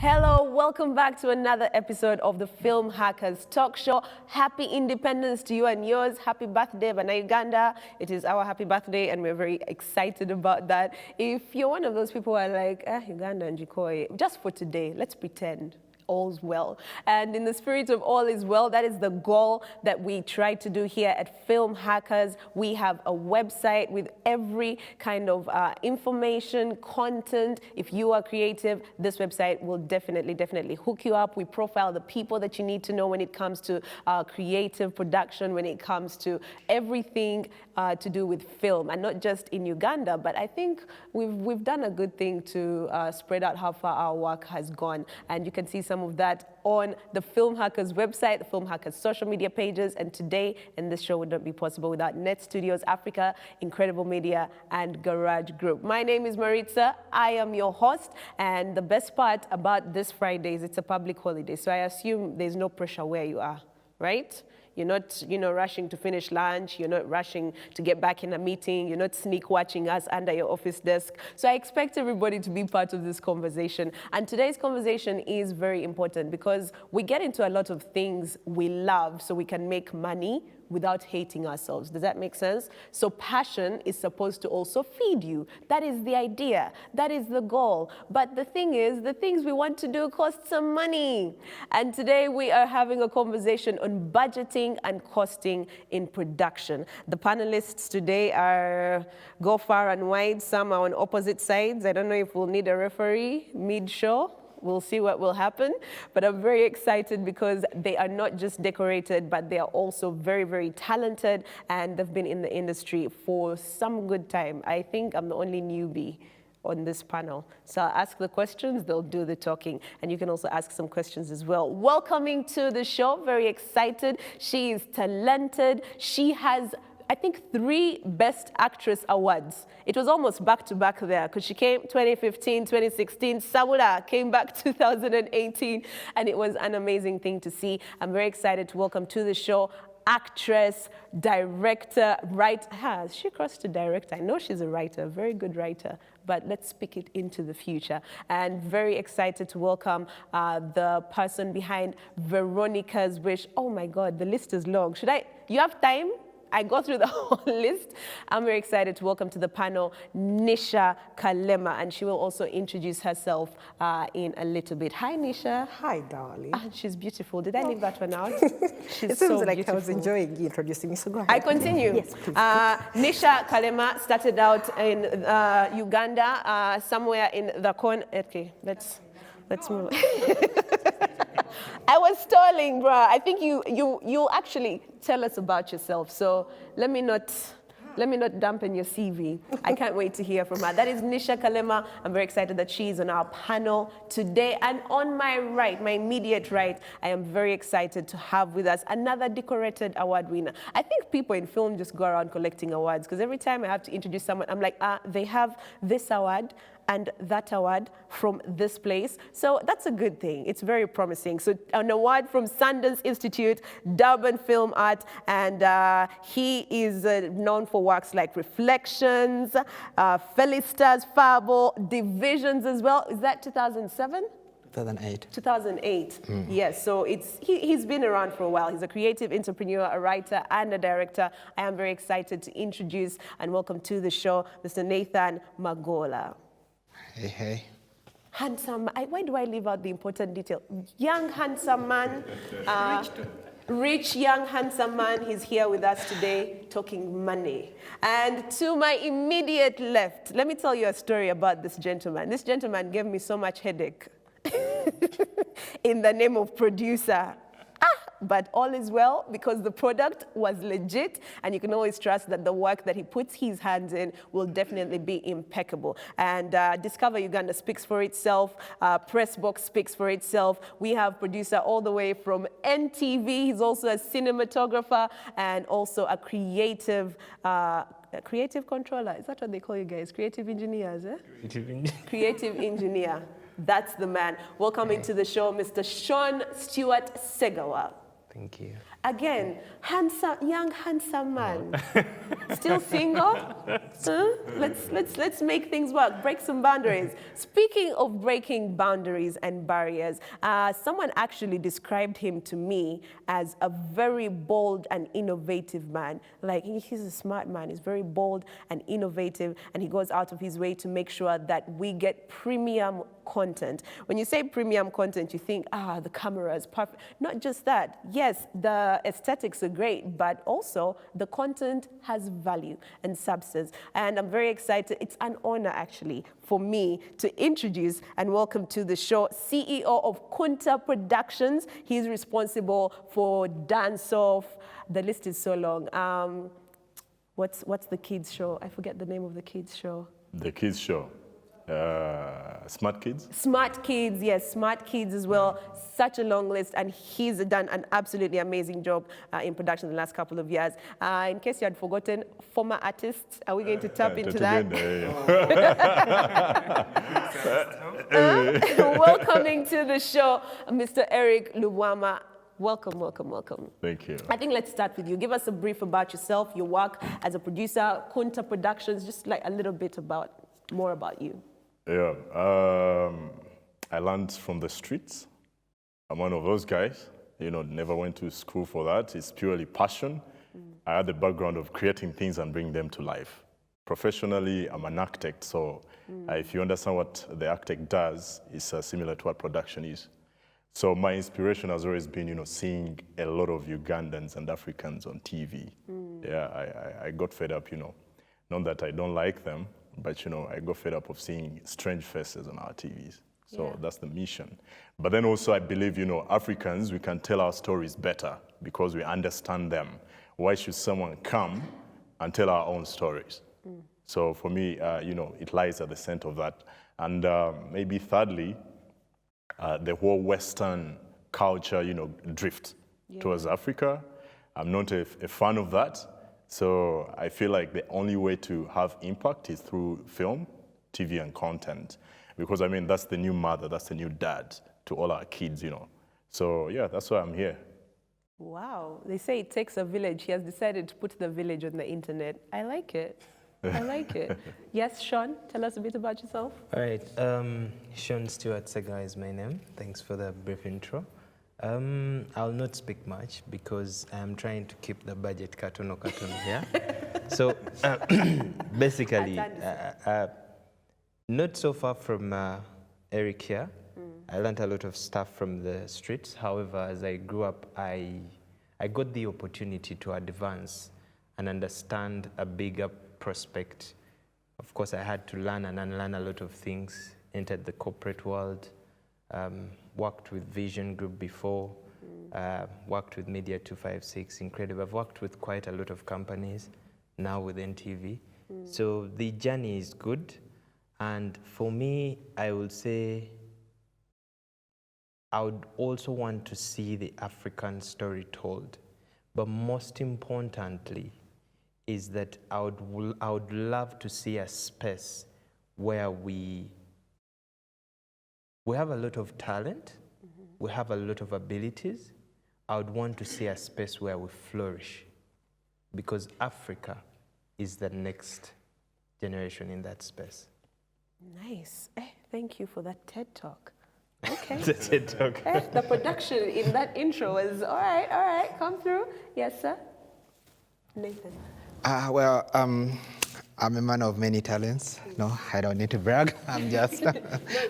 Hello, welcome back to another episode of the Film Hackers Talk Show. Happy Independence to you and yours. Happy birthday, Bana Uganda. It is our happy birthday and we're very excited about that. If you're one of those people who are like, Uganda and Jikoi, just for today, let's pretend all's well. And in the spirit of all is well, that is the goal that we try to do here at Film Hackers. We have a website with every kind of information, content. If you are creative, this website will definitely hook you up. We profile the people that you need to know when it comes to creative production, when it comes to everything to do with film, and not just in Uganda, but I think we've done a good thing to spread out how far our work has gone. And you can see some of that on the Film Hackers website, the Film Hackers social media pages, and today, and this show would not be possible without Net Studios Africa, Incredible Media, and Garage Group. My name is Maritza, I am your host, and the best part about this Friday is it's a public holiday, so I assume there's no pressure where you are, right? You're not, rushing to finish lunch. You're not rushing to get back in a meeting. You're not sneak watching us under your office desk. So I expect everybody to be part of this conversation. And today's conversation is very important because we get into a lot of things we love so we can make money without hating ourselves. Does that make sense? So passion is supposed to also feed you. That is the idea. That is the goal. But the thing is, the things we want to do cost some money. And today we are having a conversation on budgeting and costing in production. The panelists today are go far and wide. Some are on opposite sides. I don't know if we'll need a referee mid-show. We'll see what will happen, but I'm very excited because they are not just decorated, but they are also very talented, and they've been in the industry for some good time. I think I'm the only newbie on this panel. So I'll ask the questions, they'll do the talking, and you can also ask some questions as well. Welcoming to the show, very excited. She is talented. She has, I think, 3 Best Actress awards. It was almost back-to-back there because she came 2015, 2016. Sabula came back 2018, and it was an amazing thing to see. I'm very excited to welcome to the show actress, director, writer. Has she crossed to director? I know she's a writer, a very good writer, but let's speak it into the future. And very excited to welcome the person behind Veronica's Wish. Oh my God, the list is long. You have time? I go through the whole list. I'm very excited to welcome to the panel Nisha Kalema, and she will also introduce herself in a little bit. Hi, Nisha. Hi, darling. She's beautiful. Did I leave that one out? She's it seems so like beautiful. I was enjoying you introducing me, so go ahead. I continue. Yes, please. Nisha Kalema started out in Uganda, somewhere in the corner. Okay, let's move. I was stalling, bro. I think you actually tell us about yourself. So let me not dampen your CV. I can't wait to hear from her. That is Nisha Kalema. I'm very excited that she's on our panel today. And on my right, my immediate right, I am very excited to have with us another decorated award winner. I think people in film just go around collecting awards because every time I have to introduce someone, I'm like, they have this award and that award from this place. So that's a good thing. It's very promising. So an award from Sundance Institute, Durban Film Art, and he is known for works like Reflections, Felicitas, Fable, Divisions as well. Is that 2007? 2008. 2008, yes. So he's been around for a while. He's a creative entrepreneur, a writer, and a director. I am very excited to introduce and welcome to the show Mr. Nathan Magola. Hey. Handsome, why do I leave out the important detail? Young, handsome man, rich, young, handsome man. He's here with us today talking money. And to my immediate left, let me tell you a story about this gentleman. This gentleman gave me so much headache in the name of producer. But all is well because the product was legit, and you can always trust that the work that he puts his hands in will definitely be impeccable. And Discover Uganda speaks for itself. Pressbox speaks for itself. We have producer all the way from NTV. He's also a cinematographer and also a creative controller. Is that what they call you guys? Creative engineers, eh? Creative engineer. That's the man. Welcome to the show, Mr. Sean Stewart Segawa. Thank you. again, young handsome man, still single. Huh? Let's make things work. Break some boundaries. Speaking of breaking boundaries and barriers, someone actually described him to me as a very bold and innovative man. Like, he's a smart man. He's very bold and innovative, and he goes out of his way to make sure that we get premium content. When you say premium content, you think, the camera is perfect. Not just that. Yes, the aesthetics are great, but also the content has value and substance. And I'm very excited. It's an honor, actually, for me to introduce and welcome to the show CEO of Kunta Productions. He's responsible for Dance Off. The list is so long. What's the kids show? I forget the name of the kids show. The kids show. Smart Kids? Smart Kids, yes, Smart Kids as well. Such a long list, and he's done an absolutely amazing job in production the last couple of years. In case you had forgotten, former artists, are we going to tap into that? Welcoming to the show, Mr. Eric Lubwama. Welcome, welcome, welcome. Thank you. I think let's start with you. Give us a brief about yourself, your work as a producer, Kunta Productions, just like a little bit more about you. Yeah, I learned from the streets. I'm one of those guys, never went to school for that. It's purely passion. I had the background of creating things and bringing them to life. Professionally, I'm an architect, so if you understand what the architect does, it's similar to what production is. So my inspiration has always been, seeing a lot of Ugandans and Africans on TV. Yeah, I got fed up, not that I don't like them, but I got fed up of seeing strange faces on our TVs. So that's the mission. But then also I believe, Africans, we can tell our stories better because we understand them. Why should someone come and tell our own stories? So for me, it lies at the center of that. And maybe thirdly, the whole Western culture, drift towards Africa. I'm not a fan of that. So I feel like the only way to have impact is through film, TV, and content. Because, that's the new mother, that's the new dad to all our kids, So, yeah, that's why I'm here. Wow. They say it takes a village. He has decided to put the village on the internet. I like it. I like it. Yes, Sean, tell us a bit about yourself. All right. Sean Stewart Sega is my name. Thanks for the brief intro. I'll not speak much because I'm trying to keep the budget cartoon here. So basically, not so far from Eric here. I learned a lot of stuff from the streets. However, as I grew up, I got the opportunity to advance and understand a bigger prospect. Of course, I had to learn and unlearn a lot of things, entered the corporate world, worked with Vision Group before, worked with Media 256, incredible. I've worked with quite a lot of companies, now with NTV. So the journey is good. And for me, I would say I would also want to see the African story told. But most importantly is that I would love to see a space where we have a lot of talent, we have a lot of abilities. I would want to see a space where we flourish, because Africa is the next generation in that space. Nice. Thank you for that TED Talk. Okay. The TED Talk. The production in that intro was, all right, come through. Yes, sir. Nathan. I'm a man of many talents. No, I don't need to brag. I'm just,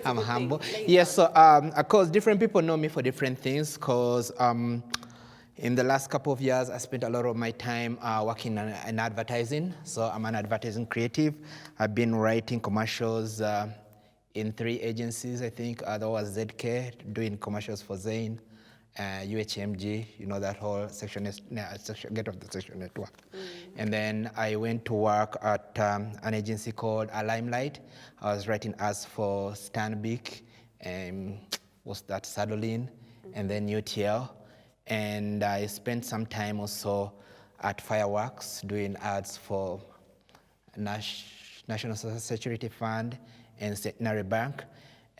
I'm humble. Yes, so of course, different people know me for different things because in the last couple of years, I spent a lot of my time working in advertising. So I'm an advertising creative. I've been writing commercials in 3 agencies, I think. That was ZK, doing commercials for Zain, UHMG, that whole section get off the section network. And then I went to work at an agency called Limelight. I was writing ads for Stanbic, was that Sadolin, and then UTL. And I spent some time also at Fireworks doing ads for National Social Security Fund and Centenary Bank.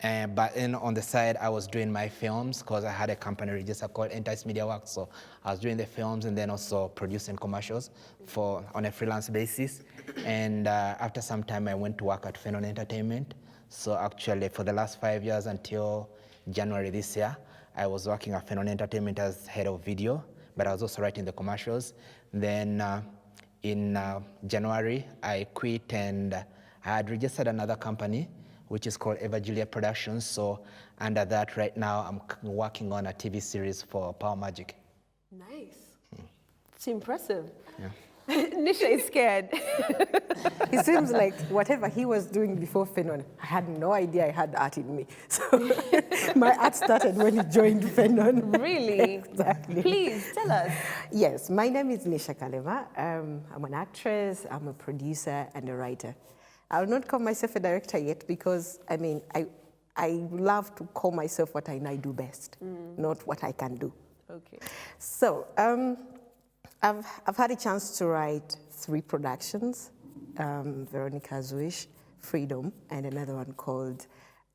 But then on the side, I was doing my films because I had a company register called Entice Media Works. So I was doing the films and then also producing commercials on a freelance basis. And after some time, I went to work at Phenon Entertainment. So actually, for the last 5 years until January this year, I was working at Phenon Entertainment as head of video, but I was also writing the commercials. Then in January, I quit and I had registered another company, which is called Eva Juliet Productions. So under that, right now, I'm working on a TV series for Power Magic. Nice. It's impressive. Yeah. Nisha is scared. It seems like whatever he was doing before Phenon, I had no idea I had art in me. So my art started when he joined Phenon. Really? Exactly. Please, tell us. Yes, my name is Nisha Kalema. I'm an actress, I'm a producer, and a writer. I'll not call myself a director yet because, I mean, I love to call myself what I do best, not what I can do. Okay. So, I've had a chance to write 3 productions, Veronica's Wish, Freedom, and another one called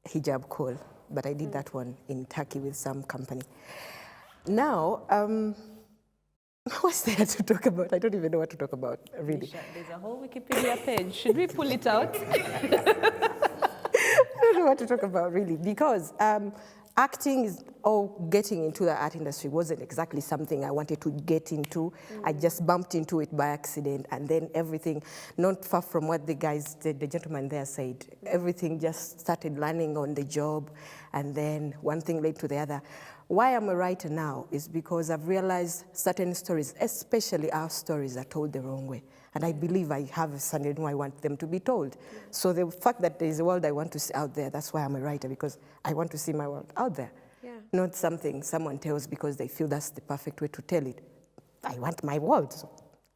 Hijab Call, but I did that one in Turkey with some company. Now, what's there to talk about? I don't even know what to talk about, really. Nisha, there's a whole Wikipedia page. Should we pull it out? I don't know what to talk about, really, because acting or getting into the art industry wasn't exactly something I wanted to get into. I just bumped into it by accident, and then everything, not far from what the gentleman there said, everything just started learning on the job, and then one thing led to the other. Why I'm a writer now is because I've realized certain stories, especially our stories, are told the wrong way. And I believe I have a certain way I want them to be told. So the fact that there is a world I want to see out there, that's why I'm a writer, because I want to see my world out there. Yeah. Not something someone tells because they feel that's the perfect way to tell it. I want my world, so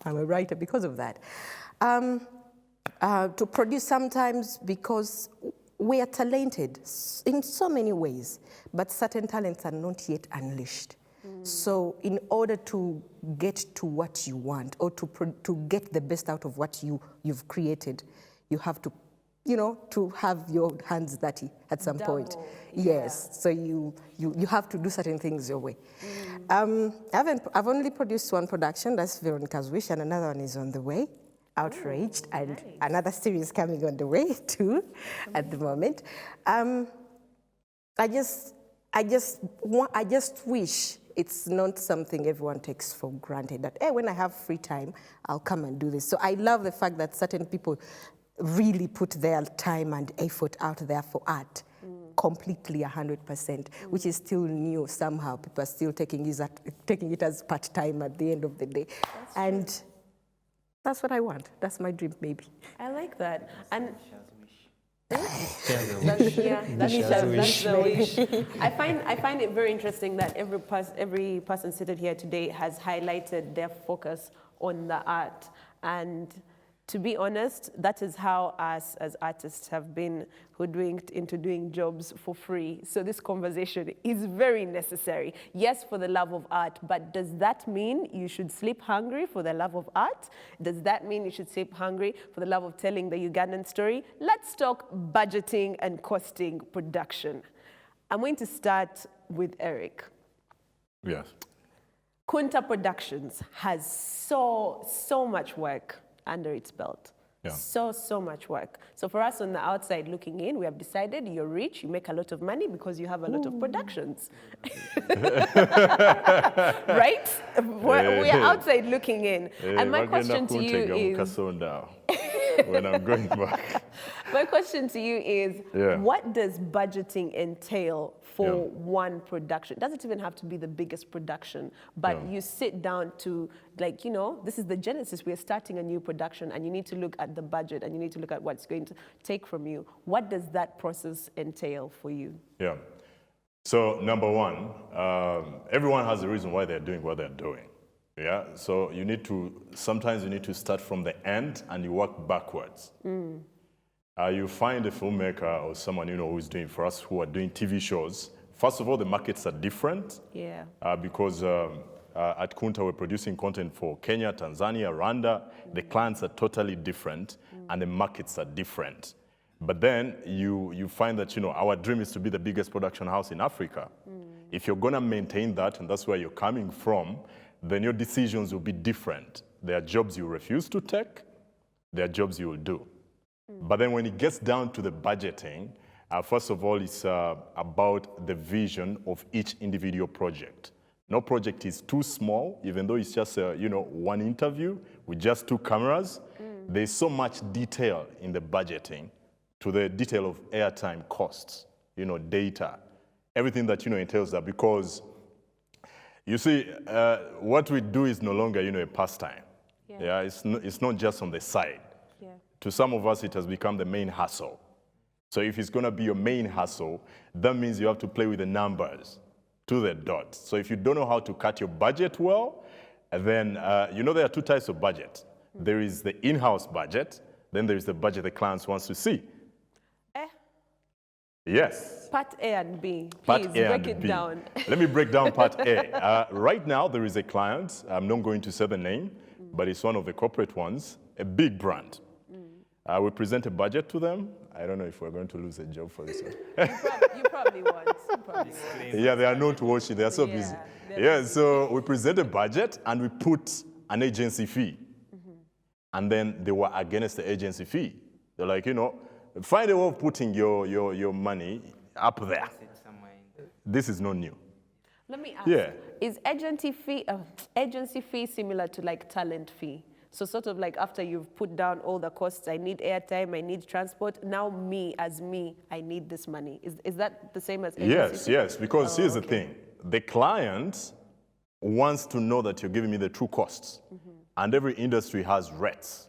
I'm a writer because of that. To produce sometimes because we are talented in so many ways, but certain talents are not yet unleashed. So in order to get to what you want or to get the best out of what you've created, you have to, to have your hands dirty at some point. Yes, so you have to do certain things your way. I've only produced 1 production, that's Veronica's Wish, and another one is on the way, Outraged, and nice. Another series coming on the way too, at the moment. I just wish it's not something everyone takes for granted, that, hey, when I have free time, I'll come and do this. So I love the fact that certain people really put their time and effort out there for art, completely 100%, which is still new somehow. People are still taking it as part-time at the end of the day. And that's what I want. That's my dream, maybe. I like that. And that's the wish. I find it very interesting that every person seated here today has highlighted their focus on the art. And to be honest, that is how us as artists have been hoodwinked into doing jobs for free. So this conversation is very necessary. Yes, for the love of art, but does that mean you should sleep hungry for the love of art? Does that mean you should sleep hungry for the love of telling the Ugandan story? Let's talk budgeting and costing production. I'm going to start with Eric. Yes. Kunta Productions has so much work under its belt. Yeah. So much work. So for us on the outside looking in, we have decided you're rich, you make a lot of money because you have a lot of productions. Right? We are outside looking in. And my question to you is... when I'm going back. My question to you is, what does budgeting entail for one production? It doesn't even have to be the biggest production, but you sit down to, like, this is the genesis. We're starting a new production, and you need to look at the budget, and you need to look at what's going to take from you. What does that process entail for you? Yeah. So, number one, everyone has a reason why they're doing what they're doing. Yeah, so sometimes you need to start from the end and you work backwards. You find a filmmaker or someone who's doing, for us who are doing TV shows, first of all, the markets are different. Yeah. Because at Kunta, we're producing content for Kenya, Tanzania, Rwanda. The clients are totally different and the markets are different. But then you find that, our dream is to be the biggest production house in Africa. If you're gonna maintain that, and that's where you're coming from, then your decisions will be different. There are jobs you refuse to take, there are jobs you will do. But then when it gets down to the budgeting, first of all, it's about the vision of each individual project. No project is too small, even though it's just one interview with just 2 cameras. There's so much detail in the budgeting, to the detail of airtime costs, data, everything that entails that. Because you see, what we do is no longer a pastime. Yeah, it's not just on the side. Yeah. To some of us, it has become the main hustle. So if it's going to be your main hustle, that means you have to play with the numbers to the dot. So if you don't know how to cut your budget well, then there are 2 types of budget. There is the in-house budget, then there is the budget the client wants to see. Yes. Part A and B. Part Please A break and it B. down. Let me break down part A. Right now, there is a client, I'm not going to say the name, but it's one of the corporate ones, a big brand. We present a budget to them. I don't know if we're going to lose a job for this one. You probably won't. Yeah, they are known to watch it. They are so busy. Yeah, so we present a budget and we put an agency fee. And then they were against the agency fee. They're like, find a way of putting your money up there. This is not new. Let me ask, Yeah. Is agency fee similar to like talent fee? So sort of like after you've put down all the costs, I need airtime, I need transport, now I need this money. Is that the same as agency fee? Yes, because here's the thing. The client wants to know that you're giving me the true costs. And every industry has rates.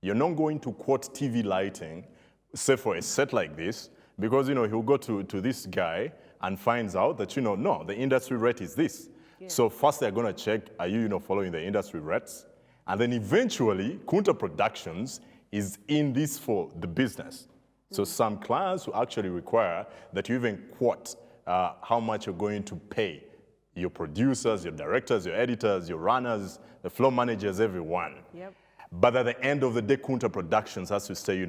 You're not going to quote TV lighting, say for a set like this, because he'll go to this guy and finds out that no, the industry rate is this. Yeah. So first they're going to check, are you following the industry rates? And then eventually Kunta Productions is in this for the business. So some clients will actually require that you even quote how much you're going to pay your producers, your directors, your editors, your runners, the floor managers, everyone. Yep. But at the end of the day, Kunta Productions has to stay,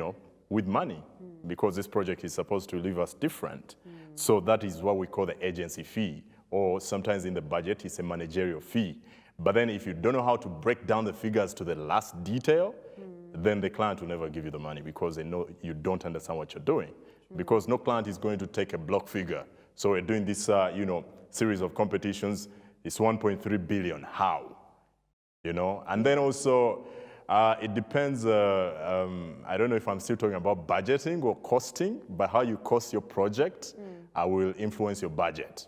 with money, because this project is supposed to leave us different. So that is what we call the agency fee, or sometimes in the budget, it's a managerial fee. But then if you don't know how to break down the figures to the last detail, then the client will never give you the money, because they know you don't understand what you're doing. Because no client is going to take a block figure. So we're doing this, series of competitions. It's 1.3 billion. How? And then also, it depends, I don't know if I'm still talking about budgeting or costing, but how you cost your project will influence your budget.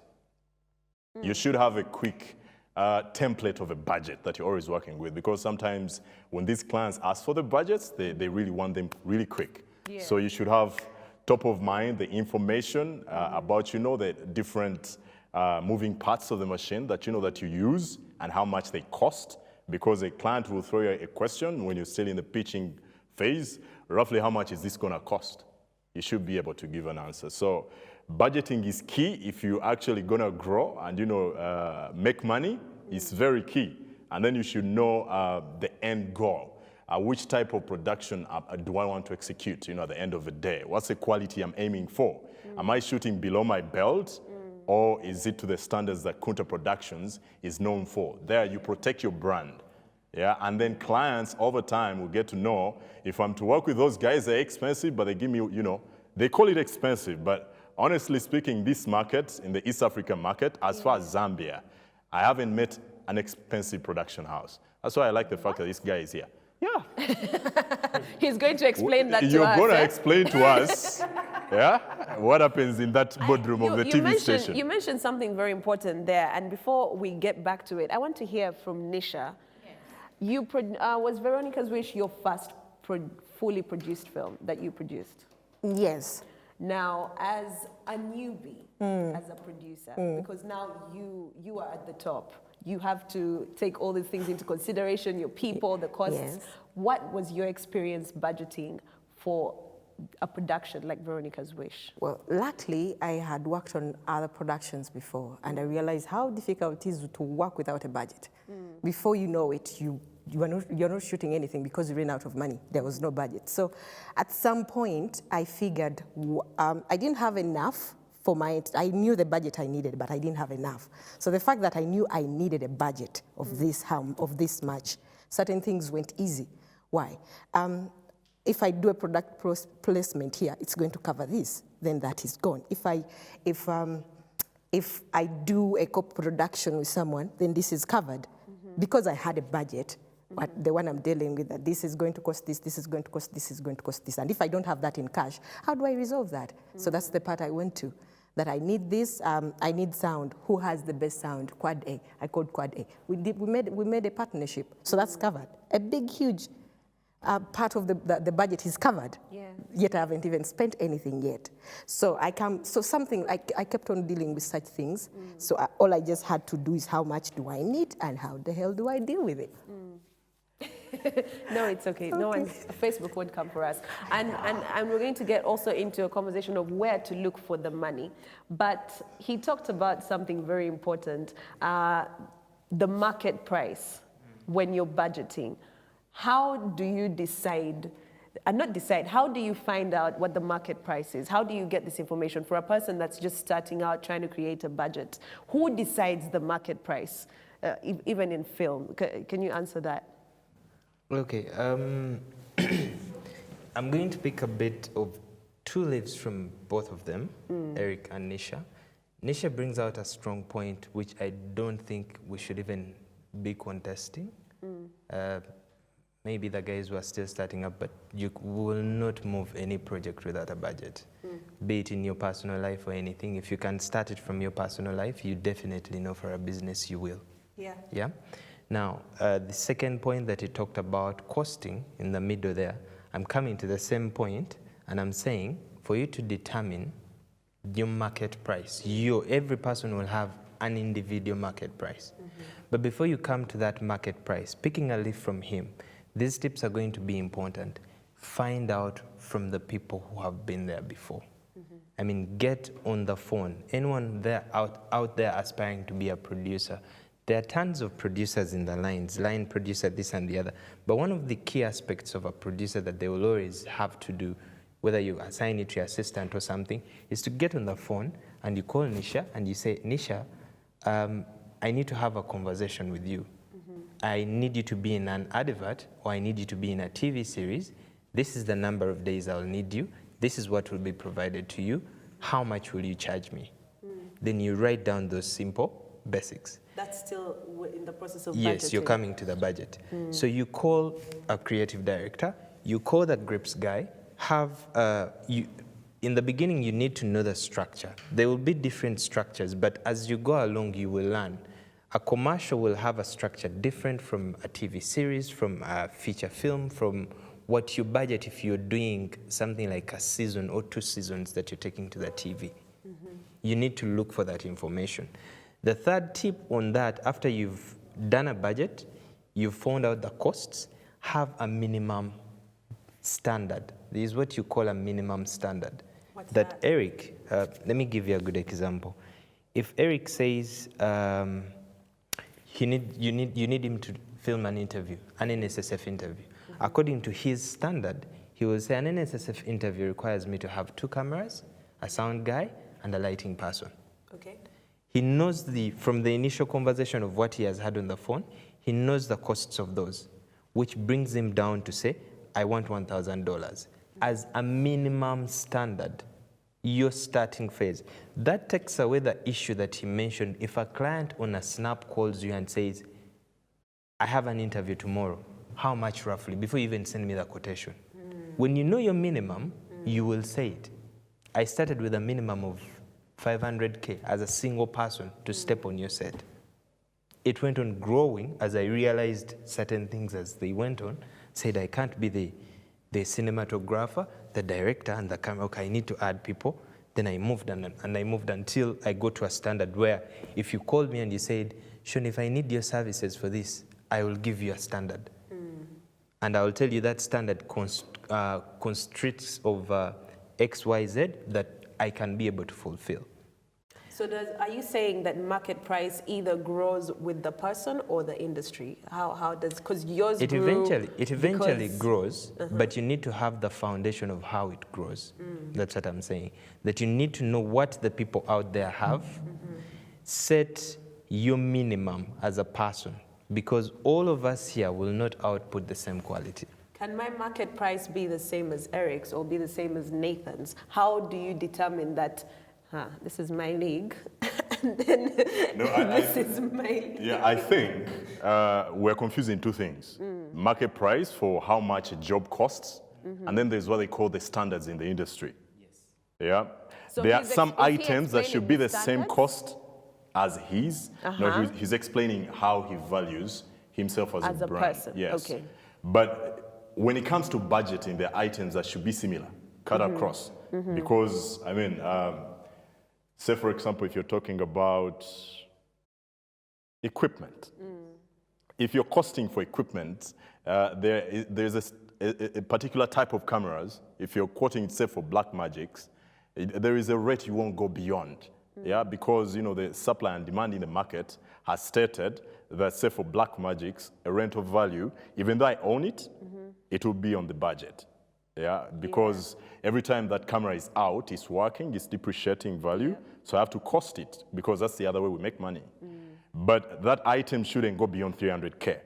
You should have a quick template of a budget that you're always working with, because sometimes when these clients ask for the budgets, they really want them really quick. Yeah. So you should have top of mind the information about, the different moving parts of the machine that that you use and how much they cost, because a client will throw you a question when you're still in the pitching phase, roughly how much is this going to cost? You should be able to give an answer. So budgeting is key if you're actually going to grow and make money. It's very key. And then you should know the end goal. Which type of production do I want to execute at the end of the day? What's the quality I'm aiming for? Am I shooting below my belt? Or is it to the standards that Kunta Productions is known for? There, you protect your brand. Yeah, and then clients over time will get to know, if I'm to work with those guys, they're expensive, but they give me, they call it expensive. But honestly speaking, this market, in the East African market, as far as Zambia, I haven't met an expensive production house. That's why I like the fact that this guy is here. Yeah. He's going to explain that to us. You're going to explain to us, what happens in that boardroom of the TV station. You mentioned something very important there, and before we get back to it, I want to hear from Nisha. Yes. Was Veronica's Wish your first fully produced film that you produced? Yes. Now, as a newbie, as a producer, because now you are at the top, you have to take all these things into consideration, your people, the costs. Yes. What was your experience budgeting for a production like Veronica's Wish? Well, luckily, I had worked on other productions before, and I realized how difficult it is to work without a budget. Before you know it, you you're not shooting anything because you ran out of money. There was no budget. So at some point, I figured I didn't have enough for I knew the budget I needed, but I didn't have enough. So the fact that I knew I needed a budget of this much, certain things went easy. Why? If I do a product placement here, it's going to cover this, then that is gone. If I do a co-production with someone, then this is covered. Because I had a budget, but the one I'm dealing with, that this is going to cost this, this is going to cost this, is going to cost this. And if I don't have that in cash, how do I resolve that? So that's the part I went to, that I need this, I need sound. Who has the best sound? Quad A. I called Quad A. We made a partnership, so that's covered. A big, huge part of the budget is covered. Yeah. Yet I haven't even spent anything yet. So I kept on dealing with such things. So all I just had to do is how much do I need and how the hell do I deal with it? No, it's okay. No one's Facebook won't come for us. And we're going to get also into a conversation of where to look for the money. But he talked about something very important, the market price when you're budgeting. How do you decide, how do you find out what the market price is? How do you get this information for a person that's just starting out trying to create a budget? Who decides the market price, even in film? Can you answer that? Okay, I'm going to pick a bit of two leaves from both of them, Eric and Nisha. Nisha brings out a strong point which I don't think we should even be contesting. Maybe the guys who are still starting up, but you will not move any project without a budget, be it in your personal life or anything. If you can start it from your personal life, you definitely know for a business you will. Yeah. Yeah. Now, the second point that he talked about, costing, in the middle there, I'm coming to the same point, and I'm saying, for you to determine your market price, every person will have an individual market price. But before you come to that market price, picking a leaf from him, these tips are going to be important. Find out from the people who have been there before. I mean, get on the phone. Anyone there out there aspiring to be a producer, there are tons of producers in the lines, line producer, this and the other. But one of the key aspects of a producer that they will always have to do, whether you assign it to your assistant or something, is to get on the phone and you call Nisha and you say, Nisha, I need to have a conversation with you. I need you to be in an advert, or I need you to be in a TV series. This is the number of days I'll need you. This is what will be provided to you. How much will you charge me? Then you write down those simple basics. That's still in the process of budgeting. Yes, you're coming to the budget. So you call a creative director, you call the grips guy, in the beginning you need to know the structure. There will be different structures, but as you go along you will learn. A commercial will have a structure different from a TV series, from a feature film, from what you budget if you're doing something like a season or 2 seasons that you're taking to the TV. You need to look for that information. The third tip on that, after you've done a budget, you've found out the costs, have a minimum standard. There is what you call a minimum standard. What's that? Eric, let me give you a good example. If Eric says, you need him to film an interview, an NSSF interview. According to his standard, he will say an NSSF interview requires me to have 2 cameras, a sound guy, and a lighting person. Okay. He knows from the initial conversation of what he has had on the phone, he knows the costs of those, which brings him down to say, I want $1,000 as a minimum standard. Your starting phase. That takes away the issue that he mentioned. If a client on a Snap calls you and says, I have an interview tomorrow, how much roughly, before you even send me the quotation? When you know your minimum, you will say it. I started with a minimum of 500K as a single person to step on your set. It went on growing as I realized certain things as they went on, said I can't be the cinematographer, the director, and the camera. Okay, I need to add people. Then I moved and I moved until I got to a standard where if you called me and you said, Sean, if I need your services for this, I will give you a standard. And I will tell you that standard constricts of X, Y, Z that I can be able to fulfill. So are you saying that market price either grows with the person or the industry? How does, because yours It grew eventually because- grows, but you need to have the foundation of how it grows. That's what I'm saying. That you need to know what the people out there have, set your minimum as a person, because all of us here will not output the same quality. Can my market price be the same as Eric's or be the same as Nathan's? How do you determine that, this is my league, and then this is my league? Yeah, I think we're confusing two things. Market price for how much a job costs, and then there's what they call the standards in the industry. Yes. Yeah. So there are is some he items that should be explaining the the same standards? cost as his. No, he's explaining how he values himself as a brand. person, Yes. okay. But when it comes to budgeting, there are items that should be similar, cut across. Because, I mean, say for example, if you're talking about equipment, if you're costing for equipment, there's a particular type of cameras. If you're quoting, say, for Blackmagics, there is a rate you won't go beyond. Yeah, because the supply and demand in the market has stated that, say, for Blackmagics, a rental value, even though I own it, it will be on the budget. Yeah, because every time that camera is out, it's working, it's depreciating value, so I have to cost it because that's the other way we make money. But that item shouldn't go beyond 300K,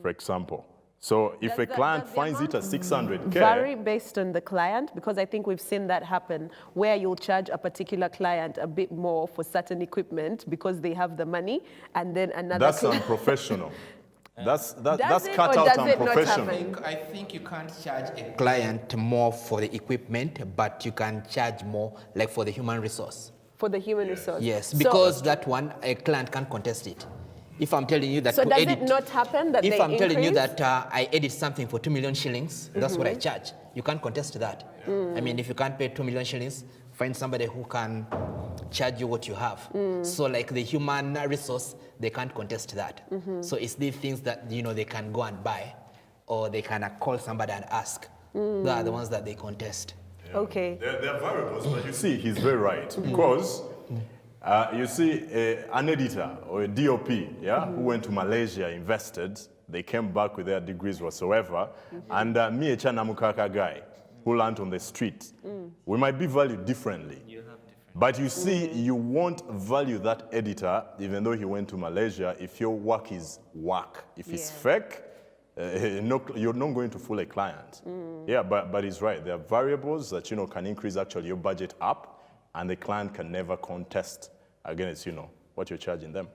for example. So if a client finds it at 600K, Vary based on the client, because I think we've seen that happen where you'll charge a particular client a bit more for certain equipment because they have the money, and then another that's client. unprofessional. That's it cut or out does it not unprofessional. happen? I think you can't charge a client more for the equipment, but you can charge more like for the human resource. For the human resource. Yes, So- because that one, a client can't contest it. If I'm telling you that So to does edit, it not happen that if they I'm telling you increase? that I edit something for 2 million shillings, that's what I charge. You can't contest that. I mean, if you can't pay 2 million shillings, find somebody who can charge you what you have. So like the human resource, they can't contest that. So it's these things that they can go and buy, or they can call somebody and ask. They are the ones that they contest. Okay. They're variables, but you see, he's very right. Because you see, an editor or a DOP, who went to Malaysia, invested, they came back with their degrees whatsoever, and me, a Chana Mukaka guy, who learned on the street, we might be valued differently. But you see, you won't value that editor, even though he went to Malaysia, if your work is work. If it's fake, you're not going to fool a client. Yeah, but he's right. There are variables that can increase actually your budget up, and the client can never contest against what you're charging them.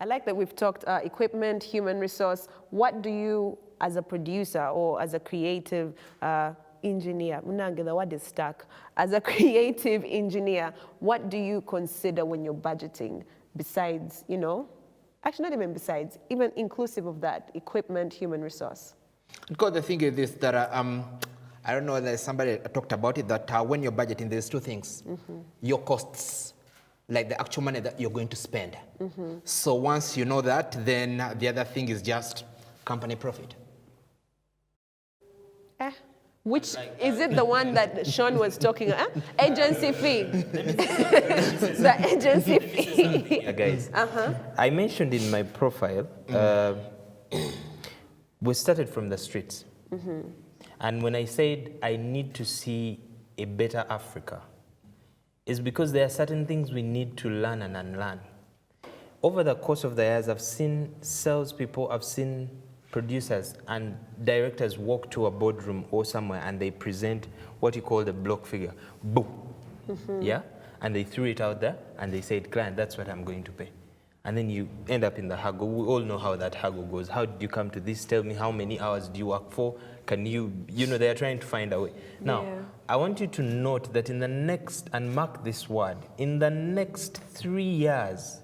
I like that we've talked equipment, human resource. What do you, as a producer or as a creative engineer, the word is stuck. As a creative engineer, what do you consider when you're budgeting besides, actually not even besides, even inclusive of that, equipment, human resource? Because the thing is this, that I don't know whether somebody talked about it, that when you're budgeting, there's two things. Your costs, like the actual money that you're going to spend. So once you know that, then the other thing is just company profit. Which, is it the one that Sean was talking about? Agency fee. The agency fee. Guys, I mentioned in my profile, we started from the streets. And when I said I need to see a better Africa, it's because there are certain things we need to learn and unlearn. Over the course of the years, I've seen salespeople, I've seen producers and directors walk to a boardroom or somewhere and they present what you call the block figure. Boom. Yeah? And they threw it out there and they said, client, that's what I'm going to pay. And then you end up in the haggle. We all know how that haggle goes. How did you come to this? Tell me, how many hours do you work for? Can you, they're trying to find a way. Now, I want you to note that in the next, and mark this word, in the next 3 years,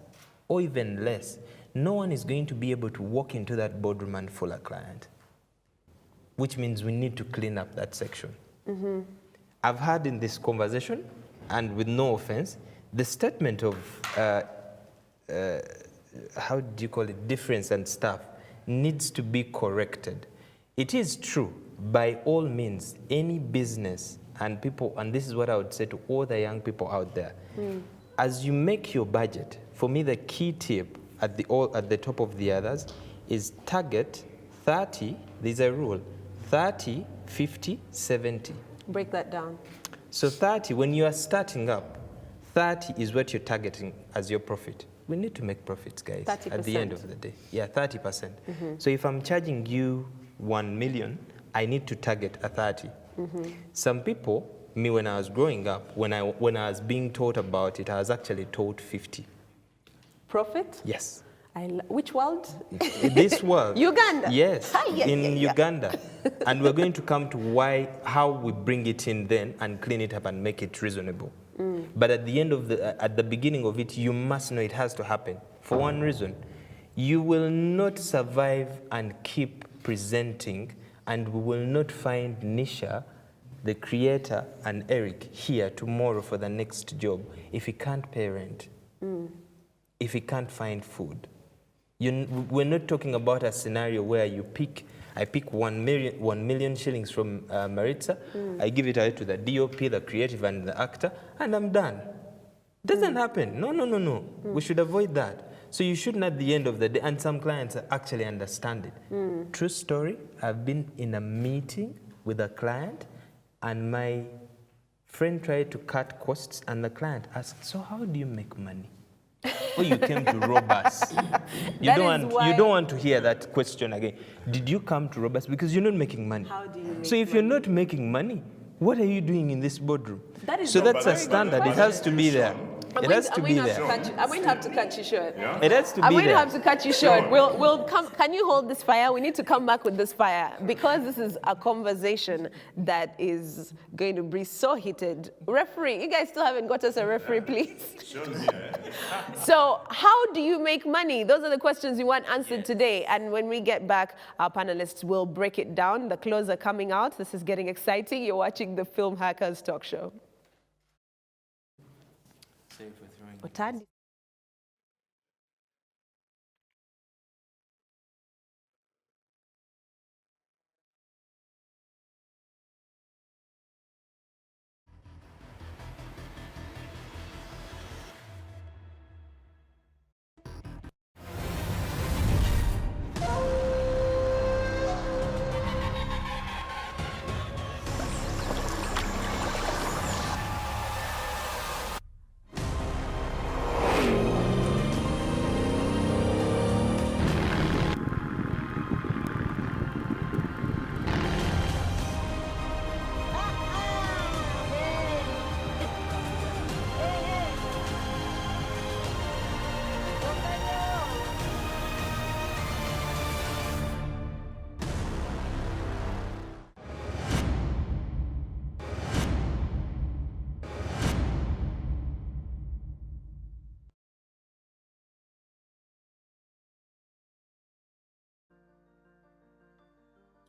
or even less, no one is going to be able to walk into that boardroom and fool a client, which means we need to clean up that section. I've had in this conversation, and with no offense, the statement of, how do you call it, difference and stuff, needs to be corrected. It is true, by all means, any business and people, and this is what I would say to all the young people out there, as you make your budget, for me the key tip at the top of the others is target 30. There's a rule: 30, 50, 70. Break that down. So 30, when you are starting up, 30 is what you're targeting as your profit. We need to make profits, guys, 30%. at the end of the day. Yeah, 30%. So if I'm charging you 1 million, I need to target a 30. Some people, me when I was growing up, when I was being taught about it, I was actually taught 50. Profit? Yes. Which world? This world. Uganda? Yes, Hi, yeah, in yeah, yeah. Uganda. And we're going to come to how we bring it in then and clean it up and make it reasonable. But at the beginning of it, you must know it has to happen. For one reason, you will not survive and keep presenting, and we will not find Nisha, the creator, and Eric here tomorrow for the next job if he can't pay rent, if he can't find food. We're not talking about a scenario where I pick 1 million shillings from Maritza, I give it away to the DOP, the creative, and the actor, and I'm done. Doesn't happen. No. We should avoid that. So you shouldn't at the end of the day, and some clients actually understand it. True story, I've been in a meeting with a client, and my friend tried to cut costs, and the client asked, so how do you make money? Oh, you came to rob us. You don't want to hear that question again. Did you come to rob us? Because you're not making money. How do you make So if you're not making money, what are you doing in this boardroom? That is So a that's a very good standard. It has to be there. It has to be there. I'm going to have to cut you short. It has to I'm be going to there. have to cut you short. We'll come. Can you hold this fire? We need to come back with this fire because this is a conversation that is going to be so heated. Referee, you guys still haven't got us a referee, please. So, how do you make money? Those are the questions we want answered today. And when we get back, our panelists will break it down. The clothes are coming out. This is getting exciting. You're watching the Film Hackers Talk Show. Otadi.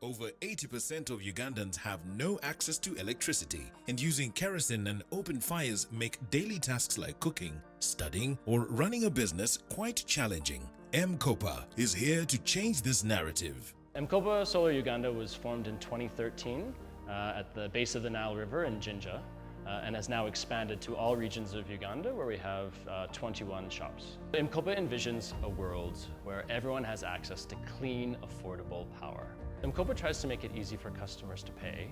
Over 80% of Ugandans have no access to electricity, and using kerosene and open fires make daily tasks like cooking, studying, or running a business quite challenging. M-KOPA is here to change this narrative. M-KOPA Solar Uganda was formed in 2013 at the base of the Nile River in Jinja, and has now expanded to all regions of Uganda where we have 21 shops. M-KOPA envisions a world where everyone has access to clean, affordable power. M-KOPA tries to make it easy for customers to pay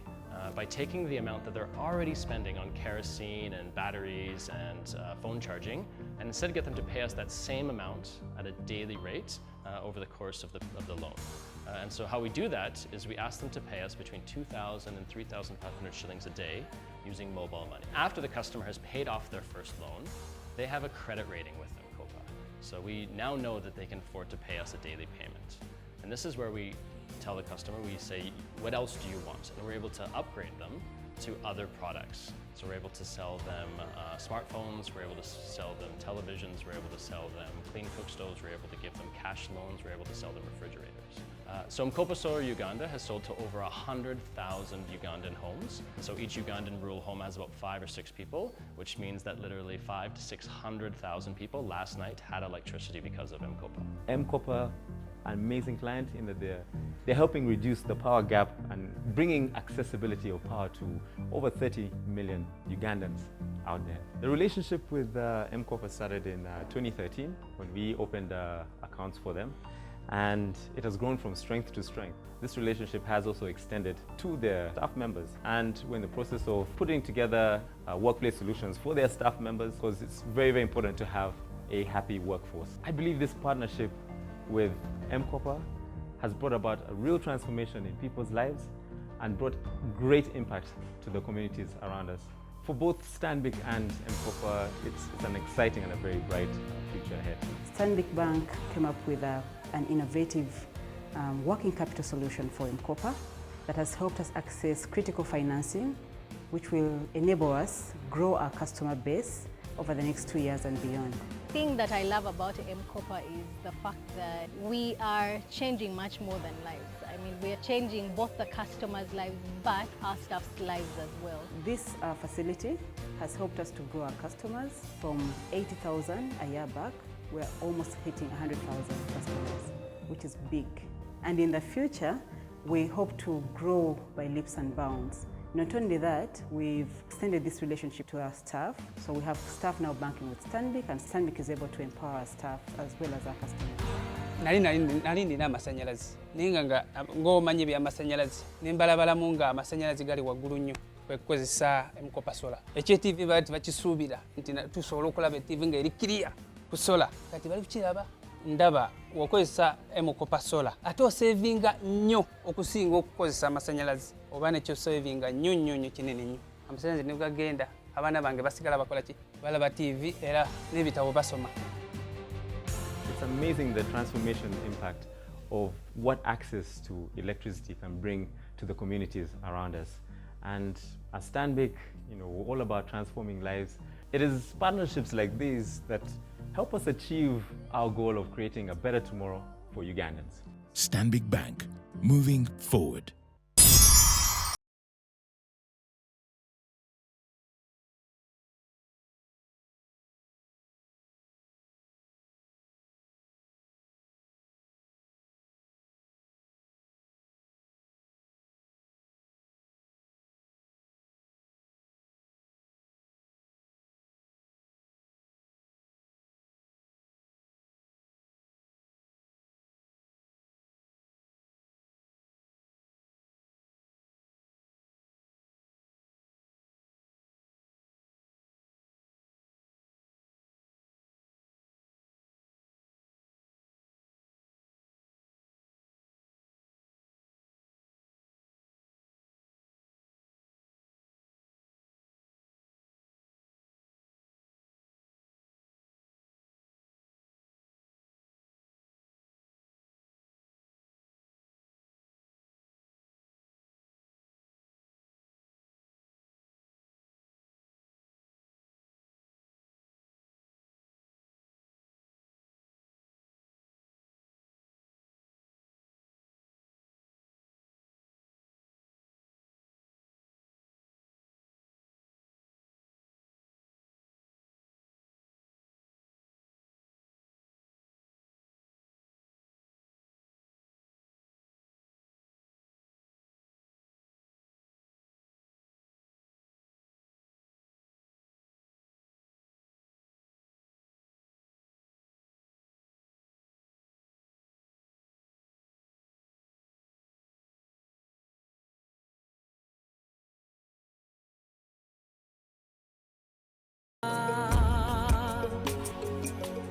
by taking the amount that they're already spending on kerosene and batteries and phone charging, and instead get them to pay us that same amount at a daily rate over the course of the loan. And so how we do that is we ask them to pay us between 2,000 and 3,500 shillings a day using mobile money. After the customer has paid off their first loan, they have a credit rating with M-KOPA. So we now know that they can afford to pay us a daily payment. And this is where we tell the customer, we say, what else do you want? And we're able to upgrade them to other products. So we're able to sell them smartphones, we're able to sell them televisions, we're able to sell them clean cook stoves, we're able to give them cash loans, we're able to sell them refrigerators. So M-KOPA Solar Uganda has sold to over 100,000 Ugandan homes. So each Ugandan rural home has about 5 or 6 people, which means that literally 500,000 to 600,000 people last night had electricity because of M-KOPA. M-KOPA an amazing client in that they're helping reduce the power gap and bringing accessibility of power to over 30 million Ugandans out there. The relationship with M-KOPA started in 2013 when we opened accounts for them, and it has grown from strength to strength. This relationship has also extended to their staff members, and we're in the process of putting together workplace solutions for their staff members, because it's very, very important to have a happy workforce. I believe this partnership with M-KOPA has brought about a real transformation in people's lives and brought great impact to the communities around us. For both Stanbic and M-KOPA, it's an exciting and a very bright future ahead. Stanbic Bank came up with an innovative working capital solution for M-KOPA that has helped us access critical financing, which will enable us grow our customer base over the next 2 years and beyond. The thing that I love about M-KOPA is the fact that we are changing much more than lives. I mean, we are changing both the customers' lives, but our staff's lives as well. This facility has helped us to grow our customers from 80,000 a year back. We're almost hitting 100,000 customers, which is big. And in the future, we hope to grow by leaps and bounds. Not only that, we've extended this relationship to our staff. So we have staff now banking with Stanbic, and Stanbic is able to empower our staff as well as our customers. Nali nina amasanyalazi ninga nga ng'omanyi by'amasanyalazi nimbalabalamu nga amasanyalazi gali waggulu nnyo kwekukozesa M-KOPA sola. EkyTV bati bakisuubira nti tusobola okulaba TV nga eri clear ku sola, kati bali kukiraba ndaba okozesa M-KOPA sola ate osevinga nnyo okusinga okukozesa amasanyalazi, oba nekyo sevinga nnyo kinene nnyo. Amasanyalazi ne gagenda abaana bange basigala bakola ki, balaba TV era n'ebitabo basoma. It's amazing the transformation impact of what access to electricity can bring to the communities around us. And as Stanbic, we're all about transforming lives. It is partnerships like these that help us achieve our goal of creating a better tomorrow for Ugandans. Stanbic Bank, moving forward.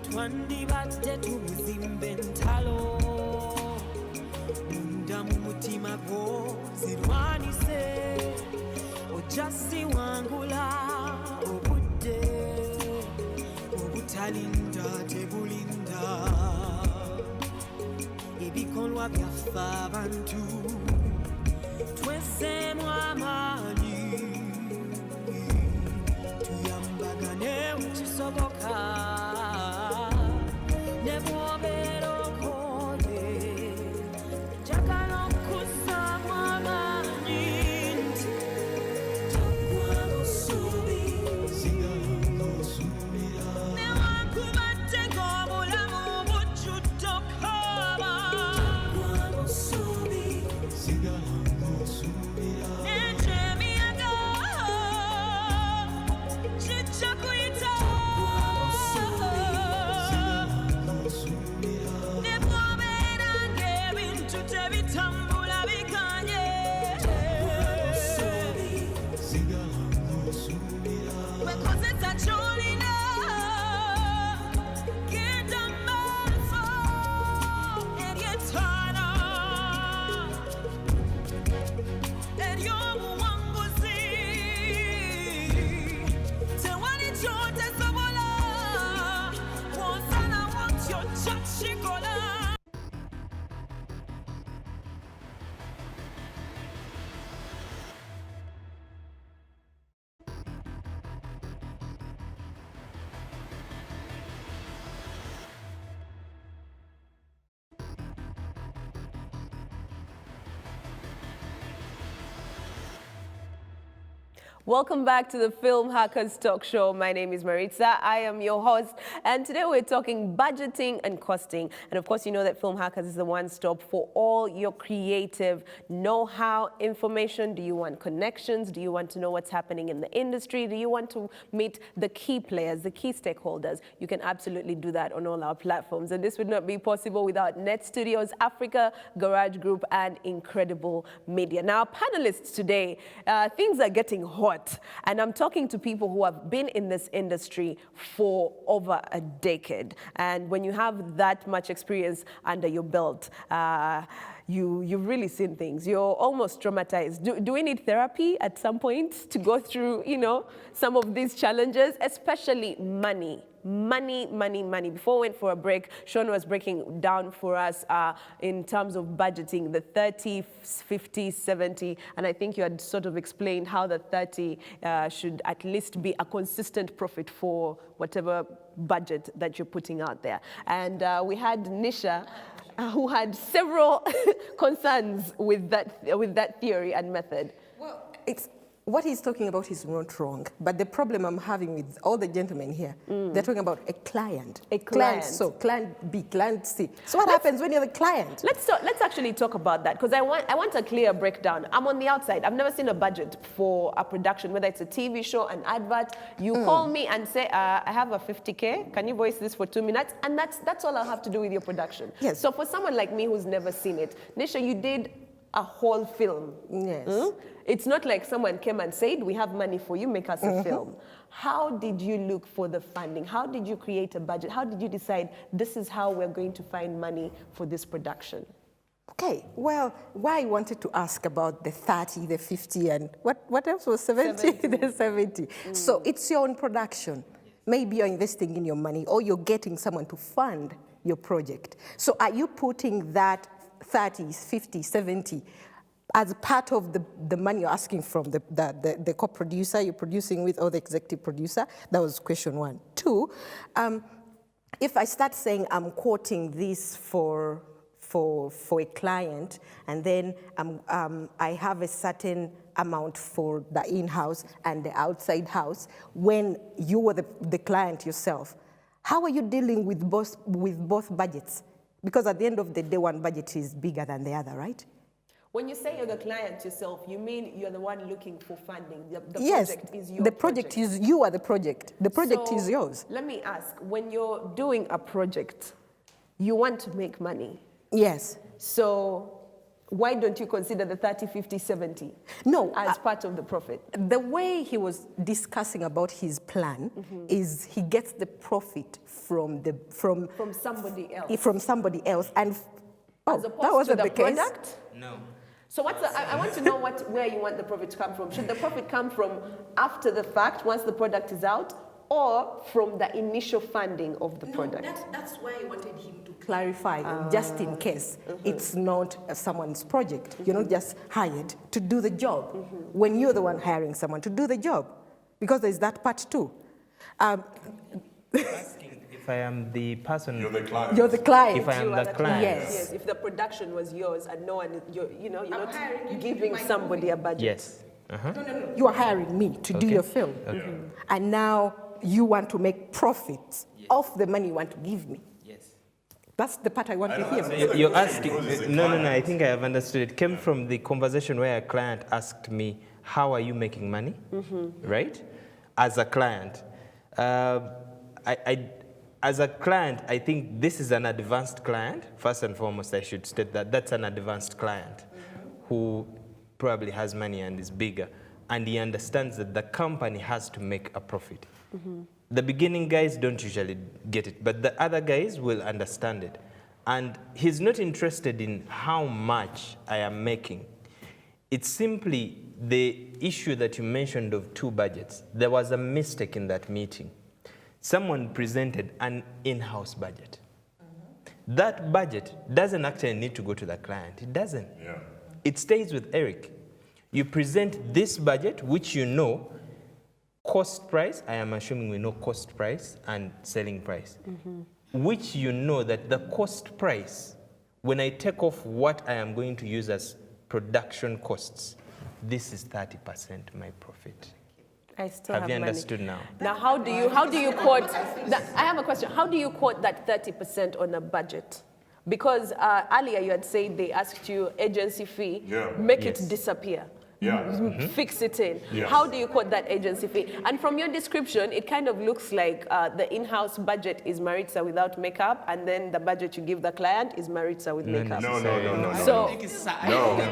Twandibadde tumuzimba entalo munda mu mutima gwo zirwanise ojja siwangula obudde obutalinda tebulinda ebikolwa byaffe abantu twesseemu amaanyi tuyambagane wekisoboka. Newankubadde ng'obulamu bujjudde okukaaba Welcome back to the Film Hackers Talk Show. My name is Maritza. I am your host. And today we're talking budgeting and costing. And of course, you know that Film Hackers is the one-stop for all your creative know-how information. Do you want connections? Do you want to know what's happening in the industry? Do you want to meet the key players, the key stakeholders? You can absolutely do that on all our platforms. And this would not be possible without Net Studios Africa, Garage Group, and Incredible Media. Now, our panelists today, things are getting hot. And I'm talking to people who have been in this industry for over a decade. And when you have that much experience under your belt, you've really seen things. You're almost traumatized. Do we need therapy at some point to go through, you know, some of these challenges, especially money? Money. Before we went for a break, Sean was breaking down for us in terms of budgeting, the 30, 50, 70, and I think you had sort of explained how the 30 should at least be a consistent profit for whatever budget that you're putting out there. And we had Nisha, who had several concerns with that theory and method. Well, what he's talking about is not wrong, but the problem I'm having with all the gentlemen here, they're talking about a client. A client. So, client B, client C. So what happens when you're the client? Let's actually talk about that, because I want a clear breakdown. I'm on the outside. I've never seen a budget for a production, whether it's a TV show, an advert. You call me and say, I have a 50K. Can you voice this for 2 minutes? And that's all I'll have to do with your production. Yes. So for someone like me who's never seen it, Nisha, you did a whole film. Yes. It's not like someone came and said, we have money for you, make us a film. How did you look for the funding? How did you create a budget? How did you decide this is how we're going to find money for this production? Okay, well, why I wanted to ask about the 30, the 50, and what else was 70? The 70. So it's your own production. Maybe you're investing in your money or you're getting someone to fund your project. So are you putting that 30, 50, 70 as part of the money you're asking from the co-producer you're producing with or the executive producer? That was question one. Two, if I start saying I'm quoting this for a client and then I have a certain amount for the in-house and the outside house, when you were the client yourself, how are you dealing with both budgets? Because at the end of the day, one budget is bigger than the other, right? When you say you're the client yourself, you mean you're the one looking for funding. The Yes, project is your the project is, you are the project. The project is yours. Let me ask, when you're doing a project, you want to make money. Yes. So why don't you consider the 30, 50, 70 as part of the profit? The way he was discussing about his plan is he gets the profit from somebody else. From somebody else, and as opposed that wasn't to the the case. product? No. So I want to know where you want the profit to come from. Should the profit come from after the fact, once the product is out, or from the initial funding of the product? That's why I wanted him to clarify, just in case it's not someone's project. You're not just hired to do the job when you're the one hiring someone to do the job, because there's that part too. If I am the person, You're the client. You're the client. If I am the client, Yes. If the production was yours and no one, you're not giving somebody a budget. yes. No. You are hiring me to do your film. And now you want to make profits off the money you want to give me. Yes. That's the part I want to hear. You're asking, no, I think I have understood. It came from the conversation where a client asked me, how are you making money, right? As a client. As a client, I think this is an advanced client. First and foremost, I should state that that's an advanced client who probably has money and is bigger. And he understands that the company has to make a profit. The beginning guys don't usually get it, but the other guys will understand it. And he's not interested in how much I am making. It's simply the issue that you mentioned of 2 budgets. There was a mistake in that meeting. Someone presented an in-house budget. That budget doesn't actually need to go to the client. It doesn't. Yeah. It stays with Eric. You present this budget, which you know, cost price, I am assuming we know cost price and selling price, which you know that the cost price, when I take off what I am going to use as production costs, this is 30% my profit. I still Have have you money. understood now? Now, how do you quote that? I have a question. How do you quote that 30% on a budget? Because earlier you had said they asked you agency fee, make it disappear. Fix it in. Yes. How do you quote that agency fee? And from your description, it kind of looks like the in-house budget is Maritza without makeup, and then the budget you give the client is Maritza with makeup. No. So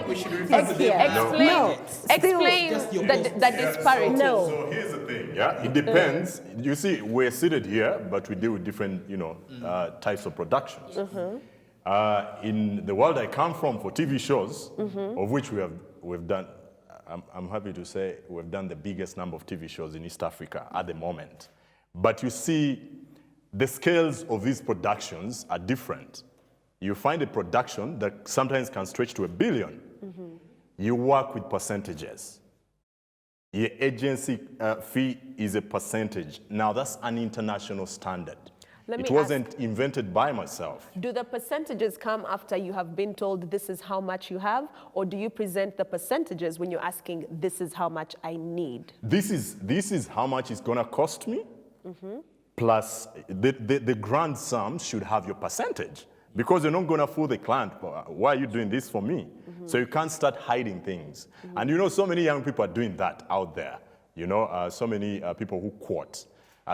We should refer to them. explain the disparity. So here's the thing, yeah? It depends. You see, we're seated here, but we deal with different, types of productions. In the world I come from for TV shows, of which we've done, I'm happy to say we've done the biggest number of TV shows in East Africa at the moment. But you see, the scales of these productions are different. You find a production that sometimes can stretch to $1 billion. You work with percentages. Your agency fee is a percentage. Now, that's an international standard. It wasn't invented by myself. Do the percentages come after you have been told this is how much you have, or do you present the percentages when you're asking this is how much I need? This is how much it's gonna cost me, plus the grand sum should have your percentage, because you're not gonna fool the client. Why are you doing this for me? So you can't start hiding things. And so many young people are doing that out there. So many people who quote.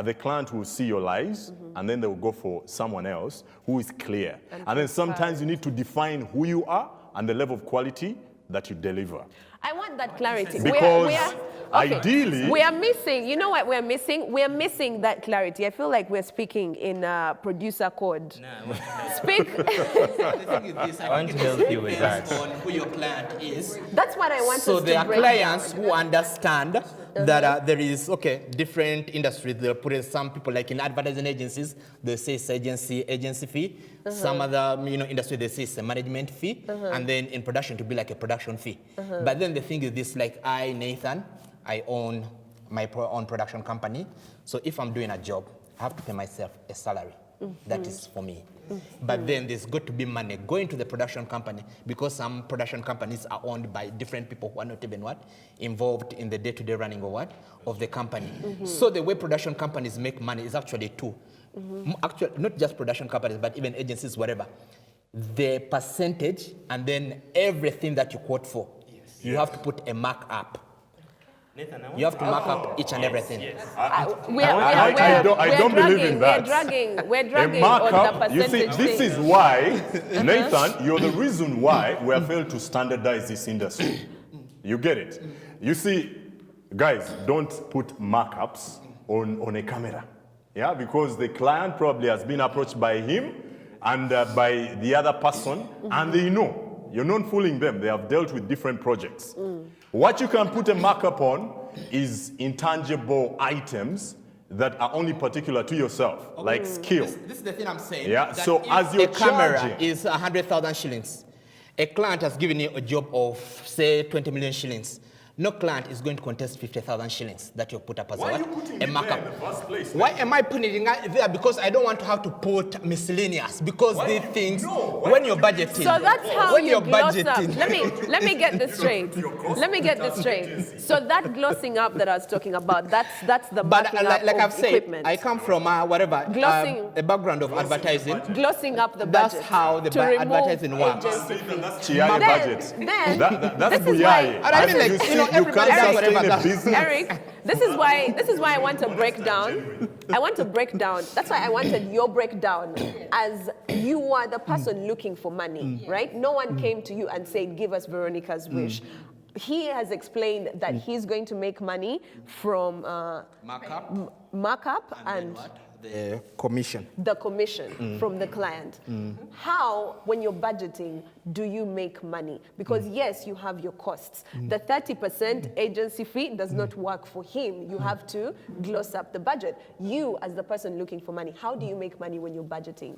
The client will see your lies, and then they will go for someone else who is clear. And then sometimes you need to define who you are and the level of quality that you deliver. I want that clarity. Because ideally... We are missing, you know what we're missing? We're missing that clarity. I feel like we're speaking in producer code. Speak. I want to help you with that. On who your client is. That's what I want So us to there are break clients down. who understand that there is, different industries. They'll put in some people, like in advertising agencies, they say it's agency fee. Some other industry, they say it's a management fee. And then in production, to be like a production fee. But then the thing is this, like Nathan, I own my own production company. So if I'm doing a job, I have to pay myself a salary. That is for me. But then there's got to be money going to the production company, because some production companies are owned by different people who are not even involved in the day-to-day running of the company. So the way production companies make money is actually two. Actually, not just production companies, but even agencies, whatever. The percentage and then everything that you quote for. You have to put a markup. You have to mark up each and everything. I don't believe in that. We're dragging a on the markup, you see, percentage this thing. is why, Nathan, you're the reason why we have failed to standardize this industry. You get it? You see, guys, don't put markups on a camera. Yeah, because the client probably has been approached by him and by the other person, and they know. You're not fooling them. They have dealt with different projects. What you can put a markup on is intangible items that are only particular to yourself, like skill. This is the thing I'm saying. Yeah, that so if as you're a camera charging- is 100,000 shillings, a client has given you a job of, say, 20 million shillings. No client is going to contest 50,000 shillings that you put up as Why are you putting it markup. there in the first place? Why am I putting it there? Because I don't want to have to put miscellaneous. Because these things, when you're budgeting, So that's how when you you're gloss up. budgeting. Let me get this straight. Let me get this straight. So that glossing up that I was talking about, that's the But marking up like of I've said, equipment. I come from Glossing- a background of advertising. Glossing up the That's budget. how the to remove advertising works. agency fee. That's Chiayi budget. Then, That's this is why- Buyai. And I mean, like, You see, you know, you everybody can't does sustain whatever a that- business. Eric, this is why I want to break down. I want to break down. That's why I wanted your breakdown, as you are the person looking for money, right? No one came to you and said, "Give us Veronica's wish." He has explained that he's going to make money from markup and The commission. the commission from the client. How, when you're budgeting, do you make money? Because yes, you have your costs. The 30% agency fee does not work for him. You have to gloss up the budget. You, as the person looking for money, how do you make money when you're budgeting?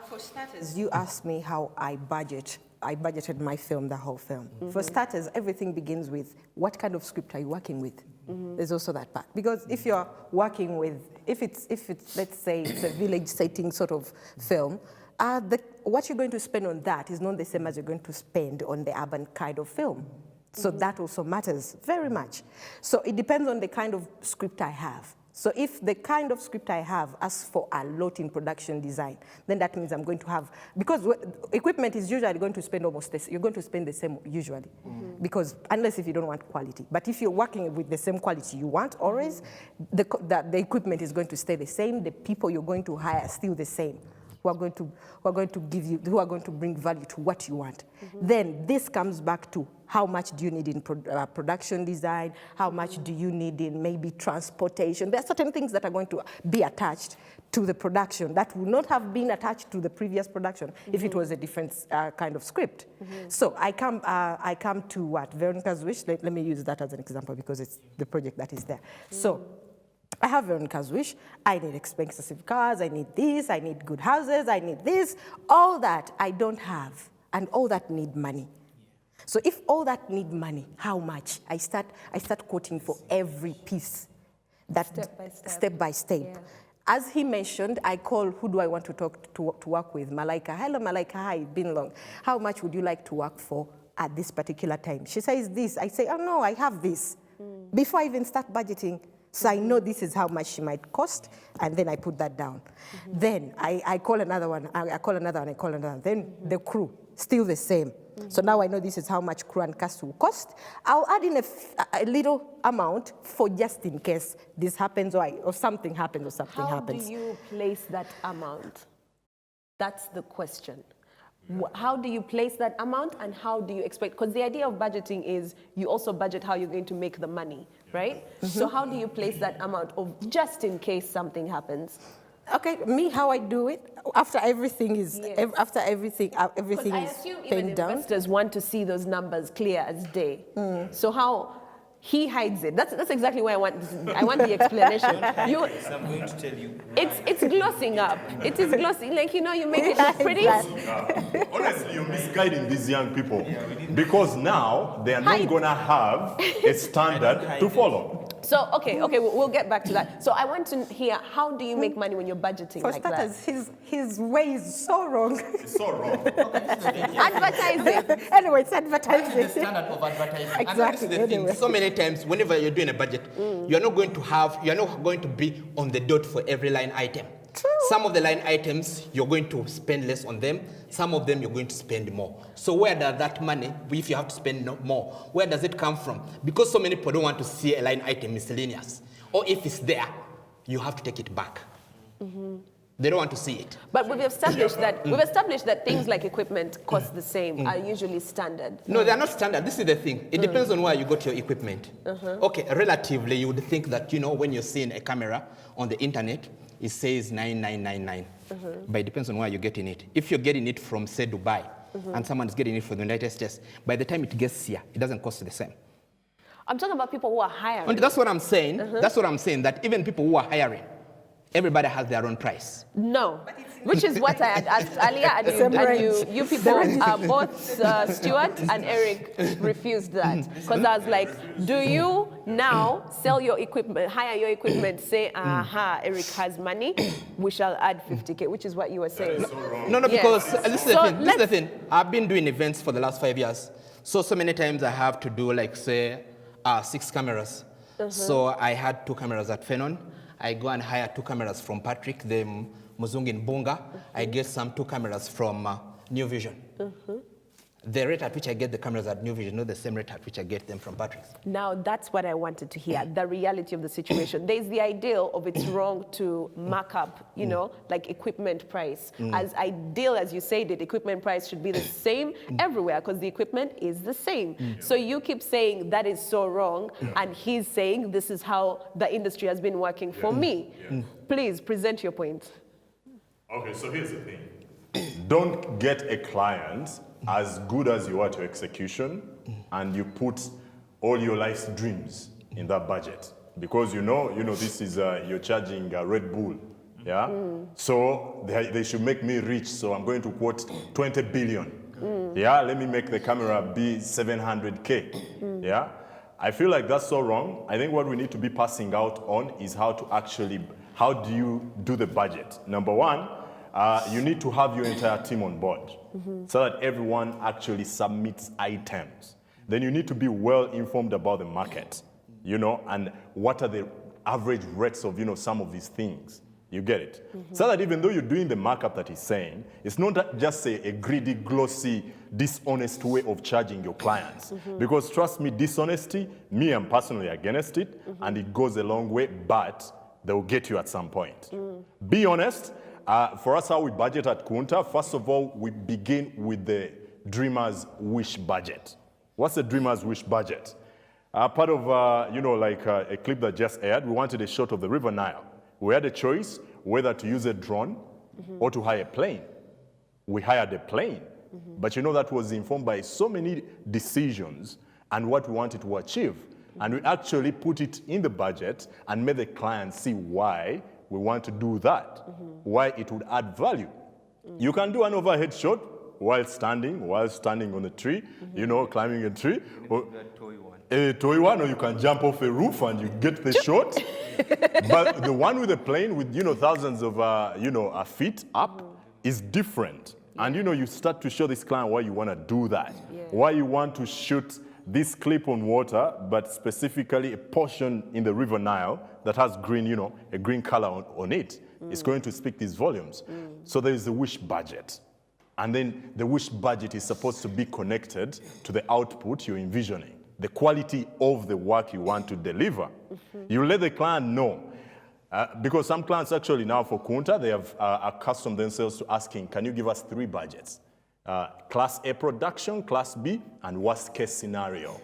For starters, you asked me how I budget. I budgeted my film, the whole film. For starters, everything begins with what kind of script are you working with? There's also that part. Because if you're working with, if it's let's say it's a village setting sort of film, what you're going to spend on that is not the same as you're going to spend on the urban kind of film. So that also matters very much. So it depends on the kind of script I have. So if the kind of script I have asks for a lot in production design, then that means I'm going to have, because equipment is usually going to spend almost this, you're going to spend the same usually, because unless if you don't want quality. But if you're working with the same quality you want always, the equipment is going to stay the same, the people you're going to hire are still the same. Who are going to give you, who are going to bring value to what you want. Then this comes back to how much do you need in production design, how much do you need in maybe transportation. There are certain things that are going to be attached to the production that would not have been attached to the previous production if it was a different kind of script. So I come to what, Veronica's Wish, let me use that as an example because it's the project that is there. So I have Veronica's Wish. I need expensive cars, I need this, I need good houses, I need this. All that I don't have, and all that need money. So if all that need money, how much? I start quoting for every piece, that step by step. Yeah. As he mentioned, I call, who do I want to talk to work with? Malaika. Hello, Malaika. Hi, it's been long. How much would you like to work for at this particular time? She says this. I say, oh no, I have this. Before I even start budgeting. So I know this is how much she might cost, and then I put that down. Then I call another one, I call another one, I call another one. Then the crew, still the same. So now I know this is how much crew and cast will cost. I'll add in a little amount for just in case this happens or something happens or something happens. How do you place that amount? That's the question. How do you place that amount and how do you expect? Because the idea of budgeting is you also budget how you're going to make the money, right? So how do you place that amount of just in case something happens? Okay, me, how I do it, after everything is, after everything I is assume paid even down. investors want to see those numbers clear as day. So how he hides it. That's exactly why I want the explanation. I'm going to tell you. It's glossing up. It is glossing, like, you know, you make it look pretty. Honestly, you're misguiding these young people because now they are not going to have a standard to follow. So, okay, we'll get back to that. So I want to hear, how do you make money when you're budgeting For like starters, that? his way is so wrong. It's so wrong. Advertising. Anyway, it's advertising. The standard of advertising. Exactly. And that's the thing. So many times, whenever you're doing a budget, you're not going to be on the dot for every line item. True. Some of the line items, you're going to spend less on them. Some of them, you're going to spend more. So where does that money, if you have to spend more, where does it come from? Because so many people don't want to see a line item miscellaneous. Or if it's there, you have to take it back. They don't want to see it. But we've established that things like equipment cost the same, are usually standard. No, they're not standard. This is the thing. It depends on where you got your equipment. Okay, relatively, you would think that, you know, when you're seeing a camera on the internet, it says 9999. But it depends on where you're getting it. If you're getting it from, say, Dubai, and someone's getting it from the United States, by the time it gets here, it doesn't cost the same. I'm talking about people who are hiring. And that's what I'm saying. That's what I'm saying, that even people who are hiring, everybody has their own price. No, which is what I had asked earlier, and you people, both Stuart and Eric refused that. Because I was like, do you now sell your equipment, hire your equipment, say, Eric has money, we shall add 50K, which is what you were saying. No, because this is the thing. I've been doing events for the last 5 years. So many times I have to do, like, say, 6 cameras. So I had 2 cameras at Fenon. I go and hire 2 cameras from Patrick, the Muzungu in Bunga. I get some 2 cameras from New Vision. The rate at which I get the cameras at New Vision is not the same rate at which I get them from Patrick's. Now, that's what I wanted to hear, the reality of the situation. There's the ideal of it's wrong to mark up, you know, like equipment price. As ideal as you said it, equipment price should be the same everywhere because the equipment is the same. So you keep saying that is so wrong, and he's saying this is how the industry has been working for me. Please present your point. Okay, so here's the thing. Don't get a client as good as you are to execution and you put all your life's dreams in that budget. Because you know this is, you're charging Red Bull, yeah? So they should make me rich, so I'm going to quote 20 billion. Yeah, let me make the camera be 700K, yeah? I feel like that's so wrong. I think what we need to be passing out on is how do you do the budget? Number one, you need to have your entire team on board so that everyone actually submits items. then you need to be well informed about the market, you know, and what are the average rates of, you know, some of these things. You get it? So that even though you're doing the markup that he's saying, it's not just a greedy, glossy, dishonest way of charging your clients. Because trust me, dishonesty, me, I'm personally against it, and it goes a long way, but they will get you at some point. Be honest. For us, how we budget at Kunta, first of all, we begin with the Dreamer's Wish budget. What's the Dreamer's Wish budget? Part of, you know, like a clip that just aired, we wanted a shot of the River Nile. We had a choice whether to use a drone or to hire a plane. We hired a plane. But you know, that was informed by so many decisions and what we wanted to achieve. And we actually put it in the budget and made the client see why we want to do that, why it would add value. You can do an overhead shot while standing on a tree, you know, climbing a tree. Or a toy one, or you can jump off a roof and you get the shot. But the one with the plane with, you know, thousands of, you know, feet up is different. And, you know, you start to show this client why you want to do that, why you want to shoot this clip on water, but specifically a portion in the River Nile that has green, you know, a green color on it. It's going to speak these volumes. So there is the wish budget. And then the wish budget is supposed to be connected to the output you're envisioning, the quality of the work you want to deliver. You let the client know. Because some clients actually now for Kunta, they have accustomed themselves to asking, can you give us 3 budgets? Class A production, Class B, and worst case scenario.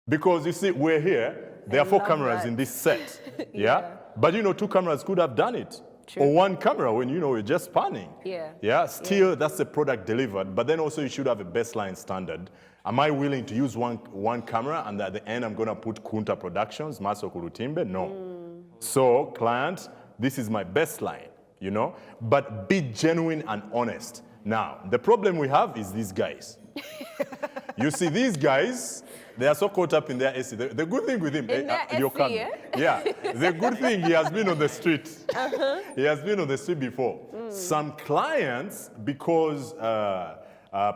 Because you see, we're here, there are 4 cameras in this set, yeah? But you know, 2 cameras could have done it. True. Or 1 camera when, you know, you're just panning. Still, that's the product delivered, but then also you should have a baseline standard. Am I willing to use one camera and at the end I'm gonna put Kunta Productions, Maso Kulutimbe? No. So, client, this is my baseline, you know? But be genuine and honest. Now, the problem we have is these guys. You see, these guys, they are so caught up in their SE. The good thing with him, the good thing, he has been on the street. He has been on the street before. Some clients, because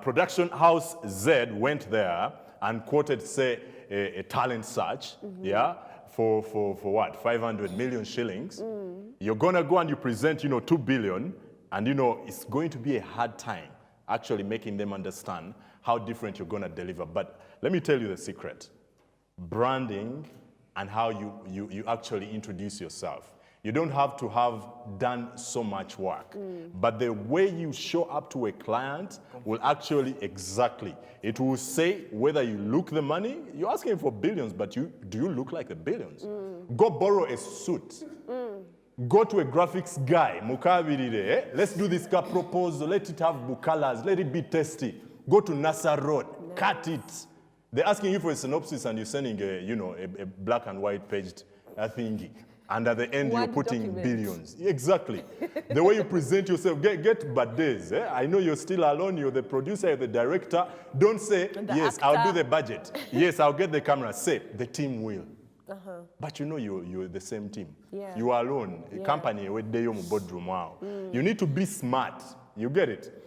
Production House Z went there and quoted, say, a talent search, for what, 500 million shillings. You're gonna go and you present, you know, 2 billion, and you know, it's going to be a hard time actually making them understand how different you're gonna deliver. But let me tell you the secret. Branding and how you actually introduce yourself. You don't have to have done so much work, but the way you show up to a client will actually, it will say whether you look the money, you're asking for billions, but do you look like the billions? Go borrow a suit. Go to a graphics guy, Mukabirire, let's do this car proposal, let it have bukalas, let it be tasty. Go to NASA Road, cut it. They're asking you for a synopsis and you're sending a black and white paged thingy. And at the end, you're putting billions. Exactly. The way you present yourself, get bad days. I know you're still alone, you're the producer, you're the director. Don't say, yes, I'll do the budget. Yes, I'll get the camera. Say, the team will. But you know you're the same team. You are alone. A company, you need to be smart. You get it?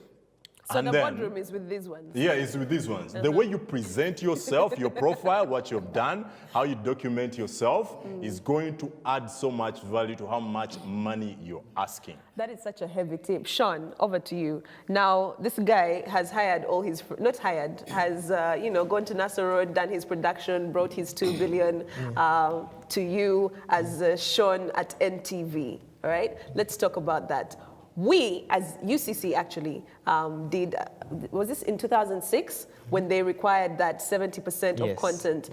So and the boardroom is with these ones? Yeah, it's with these ones. The way you present yourself, your profile, what you've done, how you document yourself is going to add so much value to how much money you're asking. That is such a heavy tip. Sean, over to you. Now, this guy has hired all his, not hired, has gone to NASA Road, done his production, brought his 2 billion to you as Sean at NTV, all right? Let's talk about that. We, as UCC actually, did, was this in 2006, when they required that 70% of content,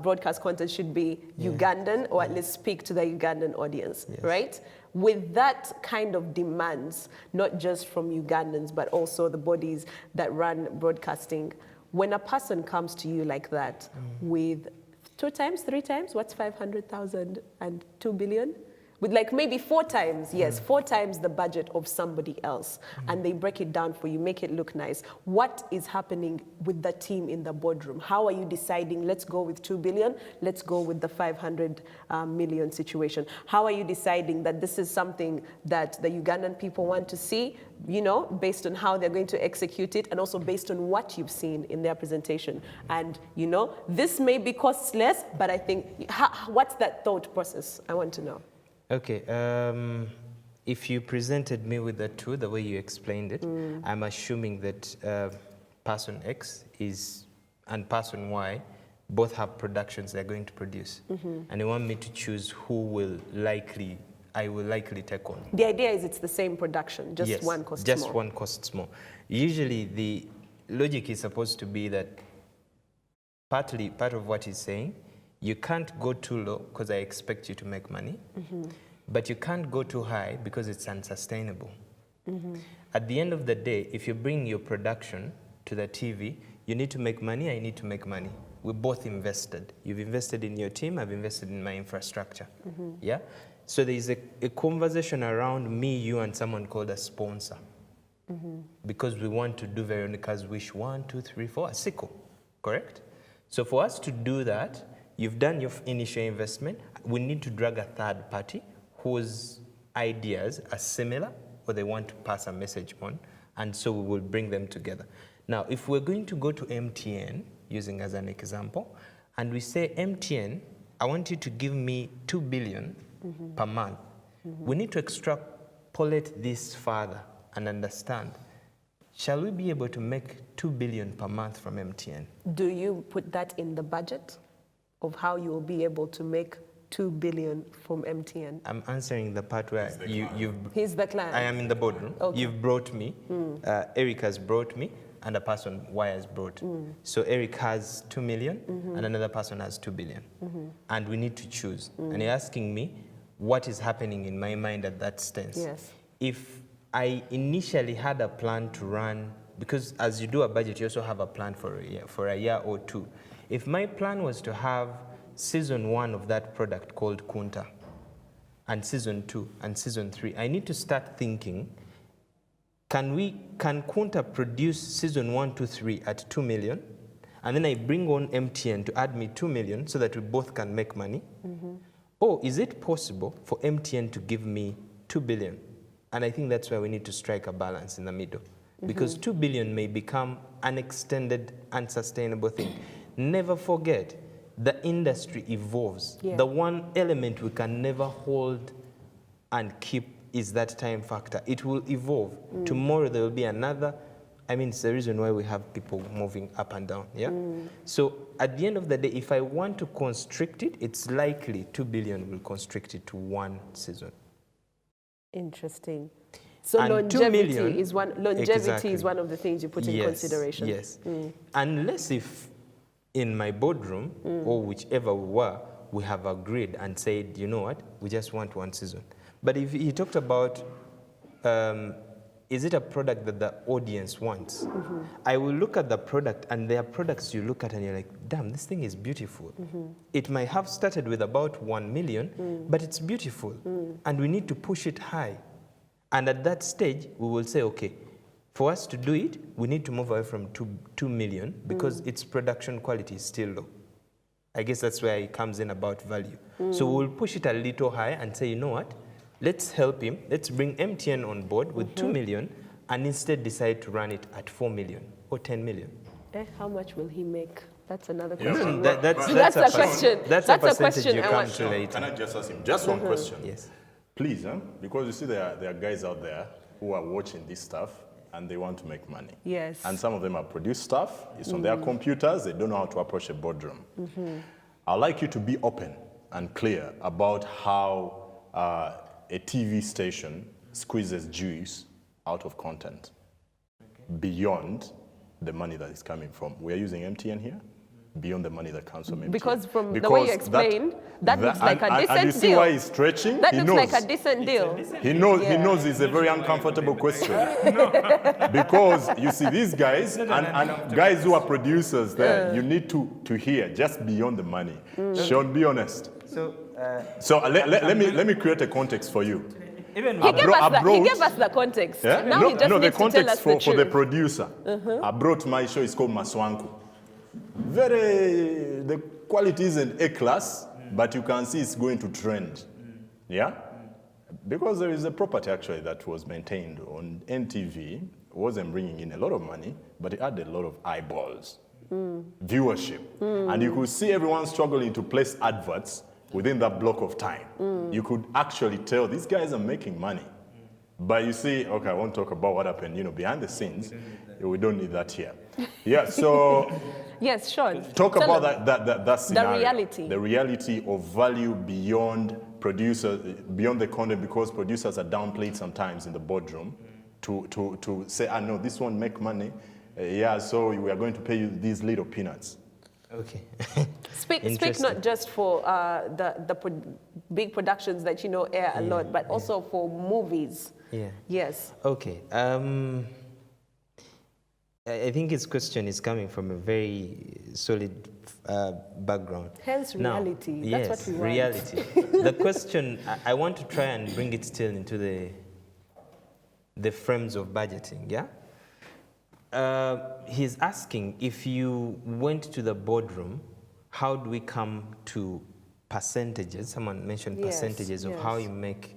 broadcast content should be Ugandan, or at least speak to the Ugandan audience, right? With that kind of demands, not just from Ugandans, but also the bodies that run broadcasting, when a person comes to you like that with 2 times, 3 times, what's 500,000 and 2 billion? with like maybe 4 times, yes, 4 times the budget of somebody else, and they break it down for you, make it look nice. What is happening with the team in the boardroom? How are you deciding, let's go with 2 billion, let's go with the 500 million situation? How are you deciding that this is something that the Ugandan people want to see, you know, based on how they're going to execute it, and also based on what you've seen in their presentation? And, you know, this may be costless, but I think, what's that thought process? I want to know. Okay, if you presented me with the two, the way you explained it, I'm assuming that person X and person Y both have productions they're going to produce. And you want me to choose who I will likely take on. The idea is it's the same production, just yes, one costs just more. one costs more. Usually the logic is supposed to be that part of what he's saying, you can't go too low because I expect you to make money, but you can't go too high because it's unsustainable. At the end of the day, if you bring your production to the TV, you need to make money, I need to make money. We both invested. You've invested in your team, I've invested in my infrastructure. Yeah? So there's a conversation around me, you, and someone called a sponsor. Because we want to do Veronica's Wish 1, 2, 3, 4, a sickle, correct? So for us to do that, you've done your initial investment. We need to drag a third party whose ideas are similar or they want to pass a message on, and so we will bring them together. Now, if we're going to go to MTN, using as an example, and we say, MTN, I want you to give me 2 billion per month. We need to extrapolate this further and understand, shall we be able to make 2 billion per month from MTN? Do you put that in the budget of how you will be able to make 2 billion from MTN? I'm answering the part where He's the client. I am in the boardroom. Okay. You've brought me. Eric has brought me, and a person Y has brought. So Eric has 2 million, and another person has 2 billion. And we need to choose. And you're asking me what is happening in my mind at that stance. Yes. If I initially had a plan to run, because as you do a budget, you also have a plan for a year or two. If my plan was to have season 1 of that product called Kunta, and season 2, and season 3, I need to start thinking, can Kunta produce season 1, 2, 3 at 2 million? And then I bring on MTN to add me 2 million so that we both can make money? Or is it possible for MTN to give me 2 billion? And I think that's where we need to strike a balance in the middle. Because 2 billion may become an extended, unsustainable thing. Never forget, the industry evolves. Yeah. The one element we can never hold and keep is that time factor. It will evolve. Tomorrow there will be another. I mean, it's the reason why we have people moving up and down, yeah? So at the end of the day, if I want to constrict it, it's likely 2 billion will constrict it to one season. Interesting. So And 2 longevity million, is one of the things you put in consideration. Yes. Unless if in my boardroom or whichever we were, we have agreed and said, you know what, we just want one season. But if he talked about, is it a product that the audience wants? I will look at the product, and there are products you look at and you're like, damn, this thing is beautiful. It might have started with about 1 million, but it's beautiful. And we need to push it high. And at that stage, we will say, okay, for us to do it, we need to move away from 2 million because its production quality is still low. I guess that's where it comes in about value. So we'll push it a little higher and say, you know what? Let's help him. Let's bring MTN on board with 2 million and instead decide to run it at 4 million or 10 million. How much will he make? That's another Yeah, question. That's a question. That's a question you come to later. Can I just ask him just one question? Yes. Please, because you see there are guys out there who are watching this stuff and they want to make money. Yes. And some of them have produced stuff. It's on their computers. They don't know how to approach a boardroom. I'd like you to be open and clear about how a TV station squeezes juice out of content beyond the money that is coming from. We are using MTN here. Beyond the money that comes from MTN. Because from the way you explained, that looks like a decent deal. And you see why he's stretching? That looks like a decent deal. He knows it's a very uncomfortable question. Because you see these guys and guys who are producers there, you need to hear just beyond the money. Sean, be honest. So So let me create a context for you. Even He gave us the context. Yeah? Now no, he just no, the needs to tell us context for the truth. producer. I brought my show, it's called Maswanku. The quality isn't A-class, but you can see it's going to trend. Yeah? Because there is a property actually that was maintained on NTV. It wasn't bringing in a lot of money, but it had a lot of eyeballs, viewership. And you could see everyone struggling to place adverts within that block of time. You could actually tell these guys are making money. But you see, okay, I won't talk about what happened, behind the scenes. We don't need that here. Yeah, so Yes, sure. talk Tell about them. that scenario. The reality. The reality of value beyond producers, beyond the content, because producers are downplayed sometimes in the boardroom to say, no, this won't make money. Yeah, so we are going to pay you these little peanuts. Okay. Speak not just for the big productions that air a lot, but also for movies. Yeah. Yes. Okay. I think his question is coming from a very solid background. Hence reality. Now, That's yes, what we want. reality. The question, I want to try and bring it still into the frames of budgeting, yeah? He's asking, if you went to the boardroom, how do we come to percentages? Someone mentioned Yes, percentages of how you make,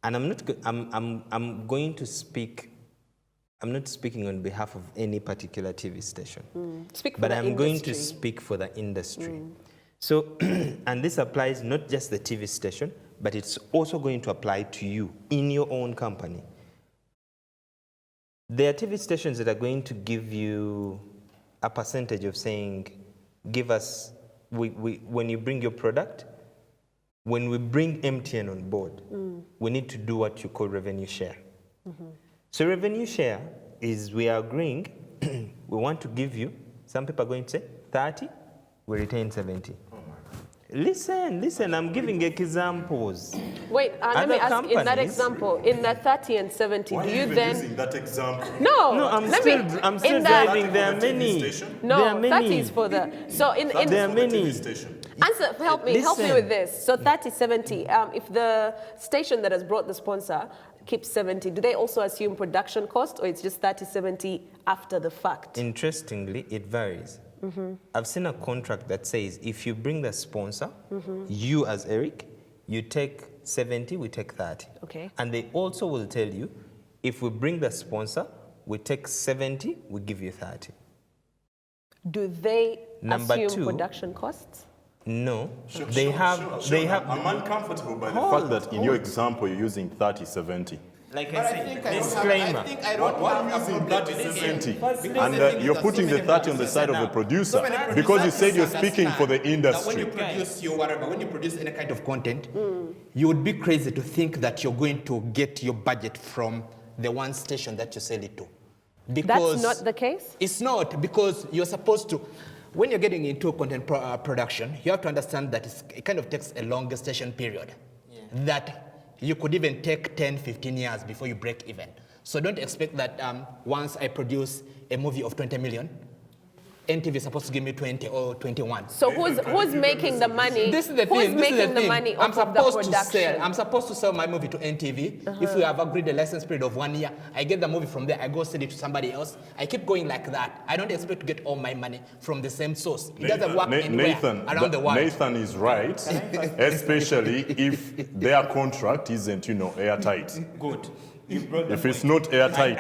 and I'm going to speak. I'm not speaking on behalf of any particular TV station, Speak for but the I'm going to industry. speak for the industry. So, and this applies not just the TV station, but it's also going to apply to you in your own company. There are TV stations that are going to give you a percentage of saying, give us, when you bring your product, when we bring MTN on board, we need to do what you call revenue share. So revenue share is we are agreeing, we want to give you, some people are going to say 30, we retain 70. Listen, I'm giving examples. Wait, let me Other ask, in that companies- example, in the 30 and 70, Why do are you even then... using that example? No, I'm let still me, I'm still in the- driving. There are many. No, there are many. 30 is for the... So in There are many. Answer, help me Listen. with this. So 30, 70, if the station that has brought the sponsor keeps 70, do they also assume production cost, or it's just 30, 70 after the fact? Interestingly, it varies. I've seen a contract that says if you bring the sponsor, you as Eric, you take 70, we take 30. Okay. And they also will tell you, if we bring the sponsor, we take 70, we give you 30. Do they Number assume two, production costs? No, Sure, they have. I'm uncomfortable by the fact that in your example you're using 30, 70. Like I said, disclaimer. Why are you using 30, 70? And you're putting the 30 on the side of the producer because you said you're speaking for the When industry. you produce your whatever, when you produce any kind of content, you would be crazy to think that you're going to get your budget from the one station that you sell it to. Because That's not the case? It's not, because you're supposed to, when you're getting into content production, you have to understand that it kind of takes a long gestation period. That you could even take 10, 15 years before you break even. So don't expect that once I produce a movie of 20 million, NTV is supposed to give me 20 or 21. So who's making the money? This is the Who's thing. This is making the the thing. money I'm off of the supposed to production? sell. I'm supposed to sell my movie to NTV. If we have agreed a license period of 1 year, I get the movie from there. I go sell it to somebody else. I keep going like that. I don't expect to get all my money from the same source. It doesn't work anywhere around the world. Nathan is right, especially if their contract isn't, airtight. Good. If it's not airtight.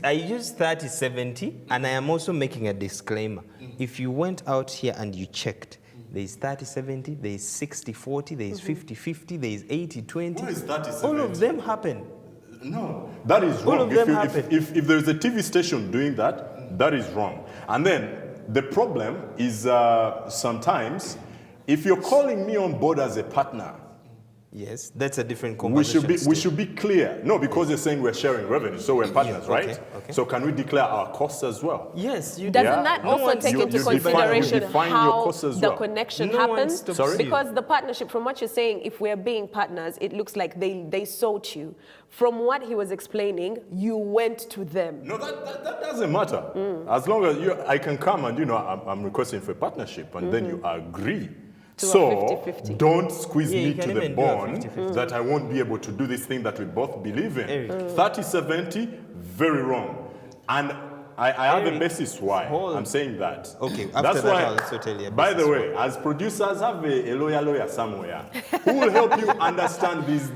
I used 30, 70, and I am also making a disclaimer. If you went out here and you checked, there is 30, 70, there is 60, 40, there is 50, 50, there is 80, 20. What is 30, All of 70? them happen. No, that is All wrong. of them happen. If there's a TV station doing that, that is wrong. And then the problem is sometimes if you're calling me on board as a partner, Yes, that's a different we conversation. should be clear. No, because you're saying we're sharing revenue, so we're partners, Yeah, right? okay. So can we declare our costs as well? Yes, you Doesn't Yeah. that No also one's- take you- into you define- consideration you define your how costs as the well. connection No one happens? stops Sorry? Because the partnership, from what you're saying, if we're being partners, it looks like they sought you. From what he was explaining, you went to them. No, that doesn't matter. As long as I can come and, I'm requesting for a partnership and then you agree. To a So 50-50. don't squeeze Yeah, me you to can the even do a bone 50-50. that I won't be able to do this thing that we both believe in. Eric. 30-70, very wrong. And I have a Eric, basis why hold. I'm saying that. Okay, after That's that why, I'll also tell you a by the basis way, as producers, have a lawyer somewhere who will help you understand these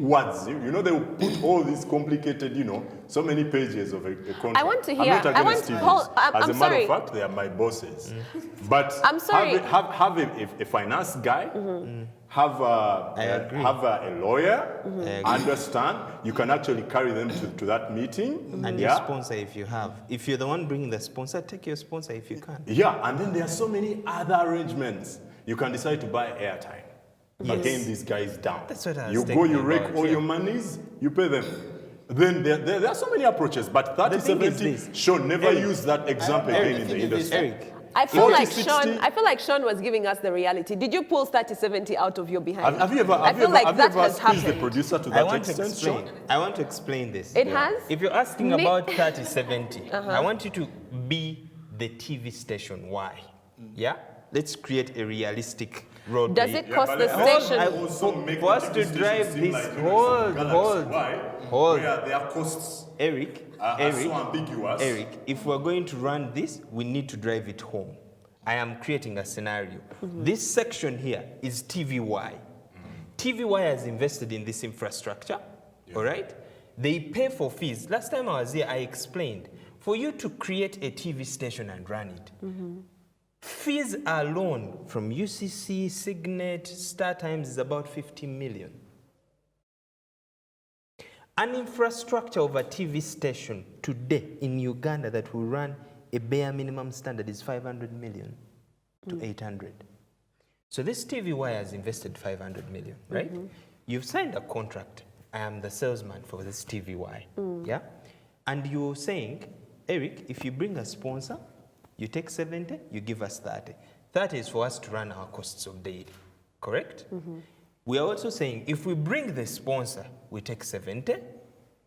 words. You know, they will put all these complicated, so many pages of a contract. I want to I'm hear- not I want- against TVs. hold- I'm As a matter sorry. of fact, they are my bosses. But I'm sorry. have a finance guy, have a lawyer, understand. You can actually carry them to that meeting. And your sponsor, if you have. If you're the one bringing the sponsor, take your sponsor if you can. Yeah, and then there are so many other arrangements. You can decide to buy airtime. Yes. Again, these guys down. That's what I was You go, thinking you rake about, all yeah. your monies, you pay them. Then there are so many approaches, but The thing is 30-70, this. Sean, never Eric, use that example again in the industry. Eric, I feel like 40-60. Sean. I feel like Sean was giving us the reality. Did you pull 30-70 out of your behind? Have you ever, I have you feel ever, like have you that ever has squeezed the happened. producer to I that want to extent, explain. Sean? I want to explain this. It has. If you're asking Nick- about 30-70, I want you to be the TV station. Why? Yeah? Let's create a realistic road. Does it Yeah, cost but the let's station? also make For the us TV to station drive seem this, like Universal Galaxy. Why? hold. Where their costs Eric, are so ambiguous. Eric, if we're going to run this, we need to drive it home. I am creating a scenario. This section here is TVY. TVY has invested in this infrastructure, all right? They pay for fees. Last time I was here, I explained, for you to create a TV station and run it, fees alone from UCC, Signet, StarTimes is about 50 million. An infrastructure of a TV station today in Uganda that will run a bare minimum standard is 500 million to 800. So this TVY has invested 500 million, right? You've signed a contract. I am the salesman for this TVY, yeah? And you're saying, Eric, if you bring a sponsor, you take 70, you give us 30. 30 is for us to run our costs of daily, correct? We are also saying, if we bring the sponsor, we take 70,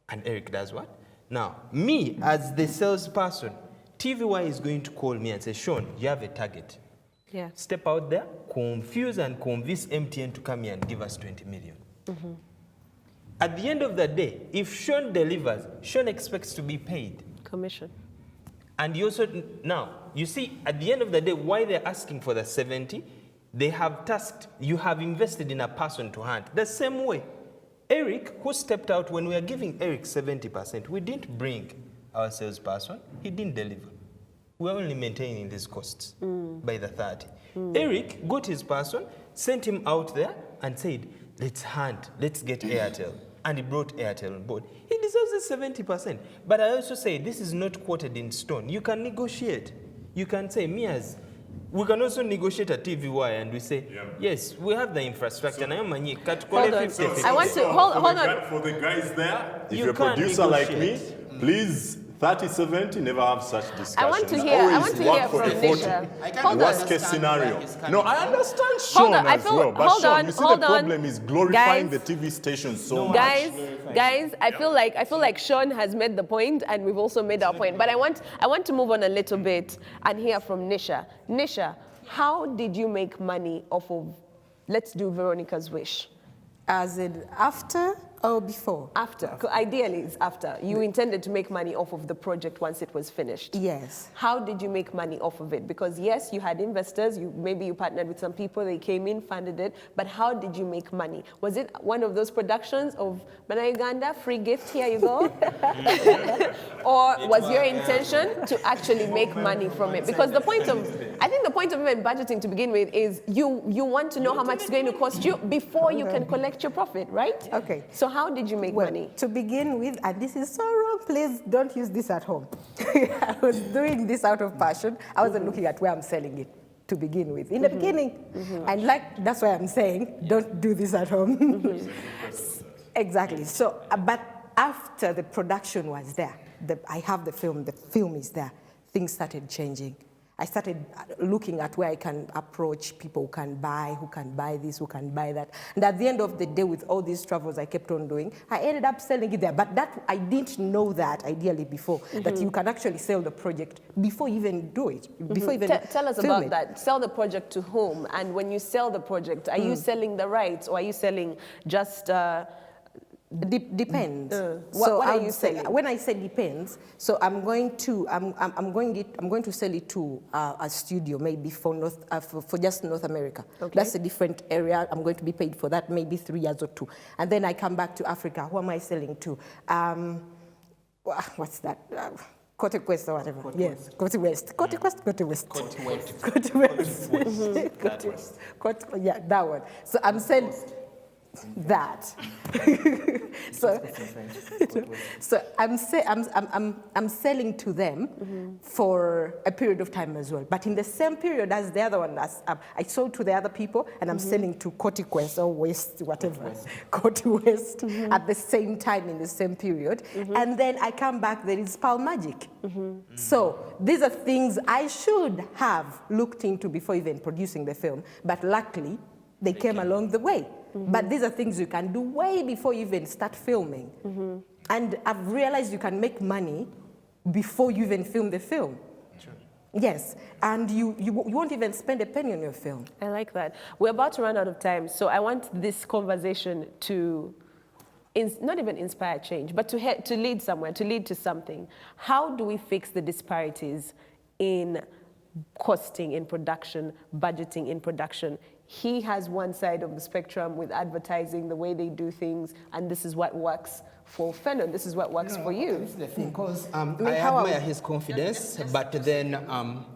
and Eric does what? Now, me as the salesperson, TVY is going to call me and say, Sean, you have a target. Yeah. Step out there, confuse and convince MTN to come here and give us 20 million. At the end of the day, if Sean delivers, Sean expects to be paid. Commission. And you also, now, you see, at the end of the day, why they're asking for the 70, they have tasked, you have invested in a person to hunt. The same way, Eric, who stepped out when we were giving Eric 70%, we didn't bring our salesperson, he didn't deliver. We're only maintaining these costs by the 30. Eric got his person, sent him out there and said, let's hunt, let's get Airtel. And he brought Airtel on board. He deserves the 70%. But I also say, this is not quoted in stone. You can negotiate. You can say, we can also negotiate a TVY and we say, yes, we have the infrastructure. Hold on. 50-50. I want to, hold on. For the guys there, if You you're a can't producer like me, negotiate. please, 30-70, never have such discussions. I want to hear Always work from for the Nisha. 40. Hold on. Worst case scenario. No, I understand Hold Sean on, I as feel- well. But hold Sean, on, you see hold the on. problem is glorifying Guys. the TV station so much. Guys, I feel like Sean has made the point, and we've also made our point. But I want to move on a little bit and hear from Nisha. Nisha, how did you make money off of, let's do Veronica's Wish? As in after or before? After. Ideally, it's after. You intended to make money off of the project once it was finished. Yes. How did you make money off of it? Because yes, you had investors, maybe you partnered with some people, they came in, funded it, but how did you make money? Was it one of those productions of Mana Uganda, free gift, here you go? Or was your intention to actually make money from it? Because I think the point of even budgeting to begin with is you want to know how much it's going to cost you before you can collect your profit, right? Okay. So how did you make money? To begin with, and this is so wrong, please don't use this at home. I was doing this out of passion. I wasn't looking at where I'm selling it to begin with. In the beginning, and that's why I'm saying, don't do this at home. Exactly. So, but after the production was there, I have the film is there, things started changing. I started looking at where I can approach people who can buy this, who can buy that. And at the end of the day, with all these travels I kept on doing, I ended up selling it there. But that I didn't know that ideally before, that you can actually sell the project before you even do it, before even Tell us film about it. that. Sell the project to whom? And when you sell the project, are you selling the rights, or are you selling just... Depends. What I are would you say- selling? When I say depends, so I'm going to sell it to a studio, maybe for just North America. Okay. That's a different area. I'm going to be paid for that, maybe 3 years or 2, and then I come back to Africa. Who am I selling to? What's that? Cote Quest or whatever. Yes, Cote West. Cote Quest, Cote West. Cote West. Cote West. Yeah, that one. So I'm selling that. so I'm selling to them for a period of time as well. But in the same period as the other one, I sold to the other people, and I'm selling to Cote Quest or West, whatever, Cote West, at the same time in the same period. And then I come back, there is Pearl Magic. So these are things I should have looked into before even producing the film, but luckily they came along the way. But these are things you can do way before you even start filming. And I've realized you can make money before you even film the film. True. Yes, and you won't even spend a penny on your film. I like that. We're about to run out of time, so I want this conversation to not even inspire change, but to lead somewhere, to lead to something. How do we fix the disparities in costing in production, budgeting in production? He has one side of the spectrum with advertising, the way they do things, and this is what works for Fennon, this is what works for you. This is the thing, because I admire his confidence, but then...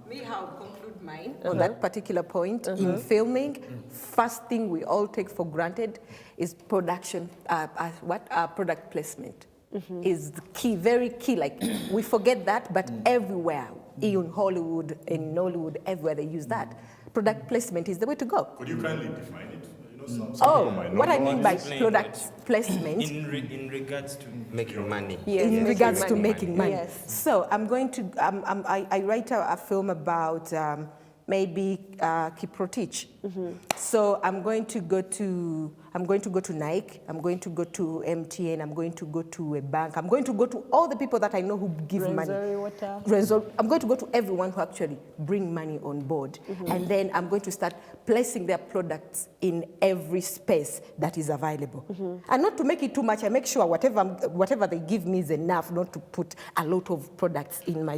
Me, how I conclude mine on that particular point in filming, first thing we all take for granted is production, product placement. Is the key, very key. Like, we forget that, but everywhere, in Hollywood, in Nollywood, everywhere they use that. Product placement is the way to go. Could you kindly define it? Some people might not what I know mean by product placement. In regards to making money. In regards to making money. Yes. So I'm going to, I write a film about maybe Kiprotich. So I'm going to go to Nike, I'm going to go to MTN, I'm going to go to a bank, I'm going to go to all the people that I know who give money. I'm going to go to everyone who actually bring money on board. And then I'm going to start placing their products in every space that is available. And not to make it too much, I make sure whatever they give me is enough, not to put a lot of products in my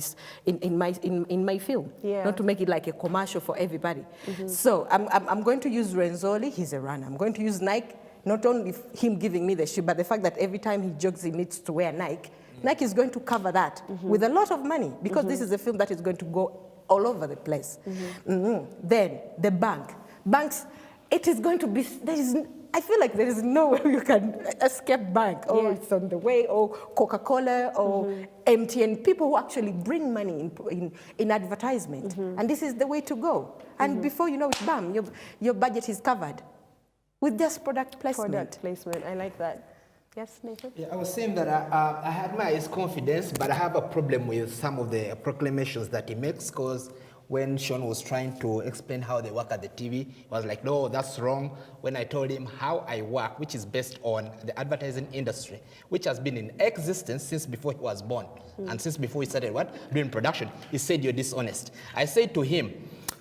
film. Yeah. Not to make it like a commercial for everybody. So I'm going to use Renzoli, he's a runner. I'm going to use Nike, not only him giving me the shoe, but the fact that every time he jogs he needs to wear Nike. Nike is going to cover that with a lot of money, because this is a film that is going to go all over the place. Then the banks, it is going to be, I feel like there is no way you can escape bank. Oh, it's on the way, or Coca-Cola, or MTN, people who actually bring money in advertisement. And this is the way to go. And before you know it, bam, your budget is covered with just product placement. Product placement, I like that. Yes, Nathan? Yeah, I was saying that I admire his confidence, but I have a problem with some of the proclamations that he makes, because when Sean was trying to explain how they work at the TV, he was like, no, that's wrong. When I told him how I work, which is based on the advertising industry, which has been in existence since before he was born, and since before he started doing production, he said you're dishonest. I said to him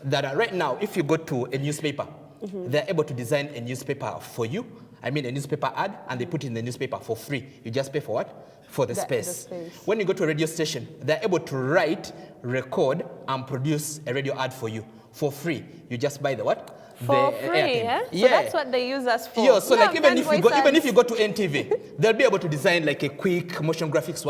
that right now, if you go to a newspaper, they're able to design a newspaper for you. I mean, a newspaper ad, and they put it in the newspaper for free. You just pay for what? For the space. When you go to a radio station, they're able to write, record, and produce a radio ad for you for free. You just buy the what? For the free, airtime. So that's what they use us for. Yeah, so like even if you go to NTV, NTV, they'll be able to design like a quick motion graphics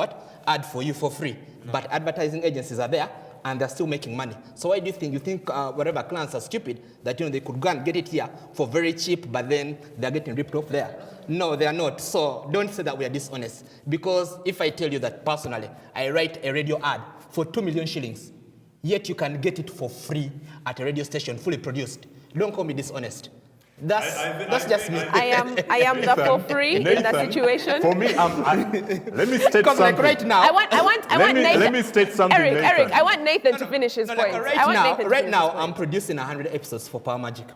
ad for you for free. But advertising agencies are there, and they're still making money. So why do you think? You think whatever clients are stupid, that they could go and get it here for very cheap, but then they're getting ripped off there? No, they are not. So don't say that we are dishonest. Because if I tell you that personally, I write a radio ad for 2 million shillings, yet you can get it for free at a radio station, fully produced, don't call me dishonest. That's just me. I am the for free in that Nathan, situation. For me, let me state Because something. like right now, I want Nathan. Let me state something, Eric, Nathan. I want Nathan to finish his point. I want Nathan to right finish now, his I'm point. producing 100 episodes for Power Magic.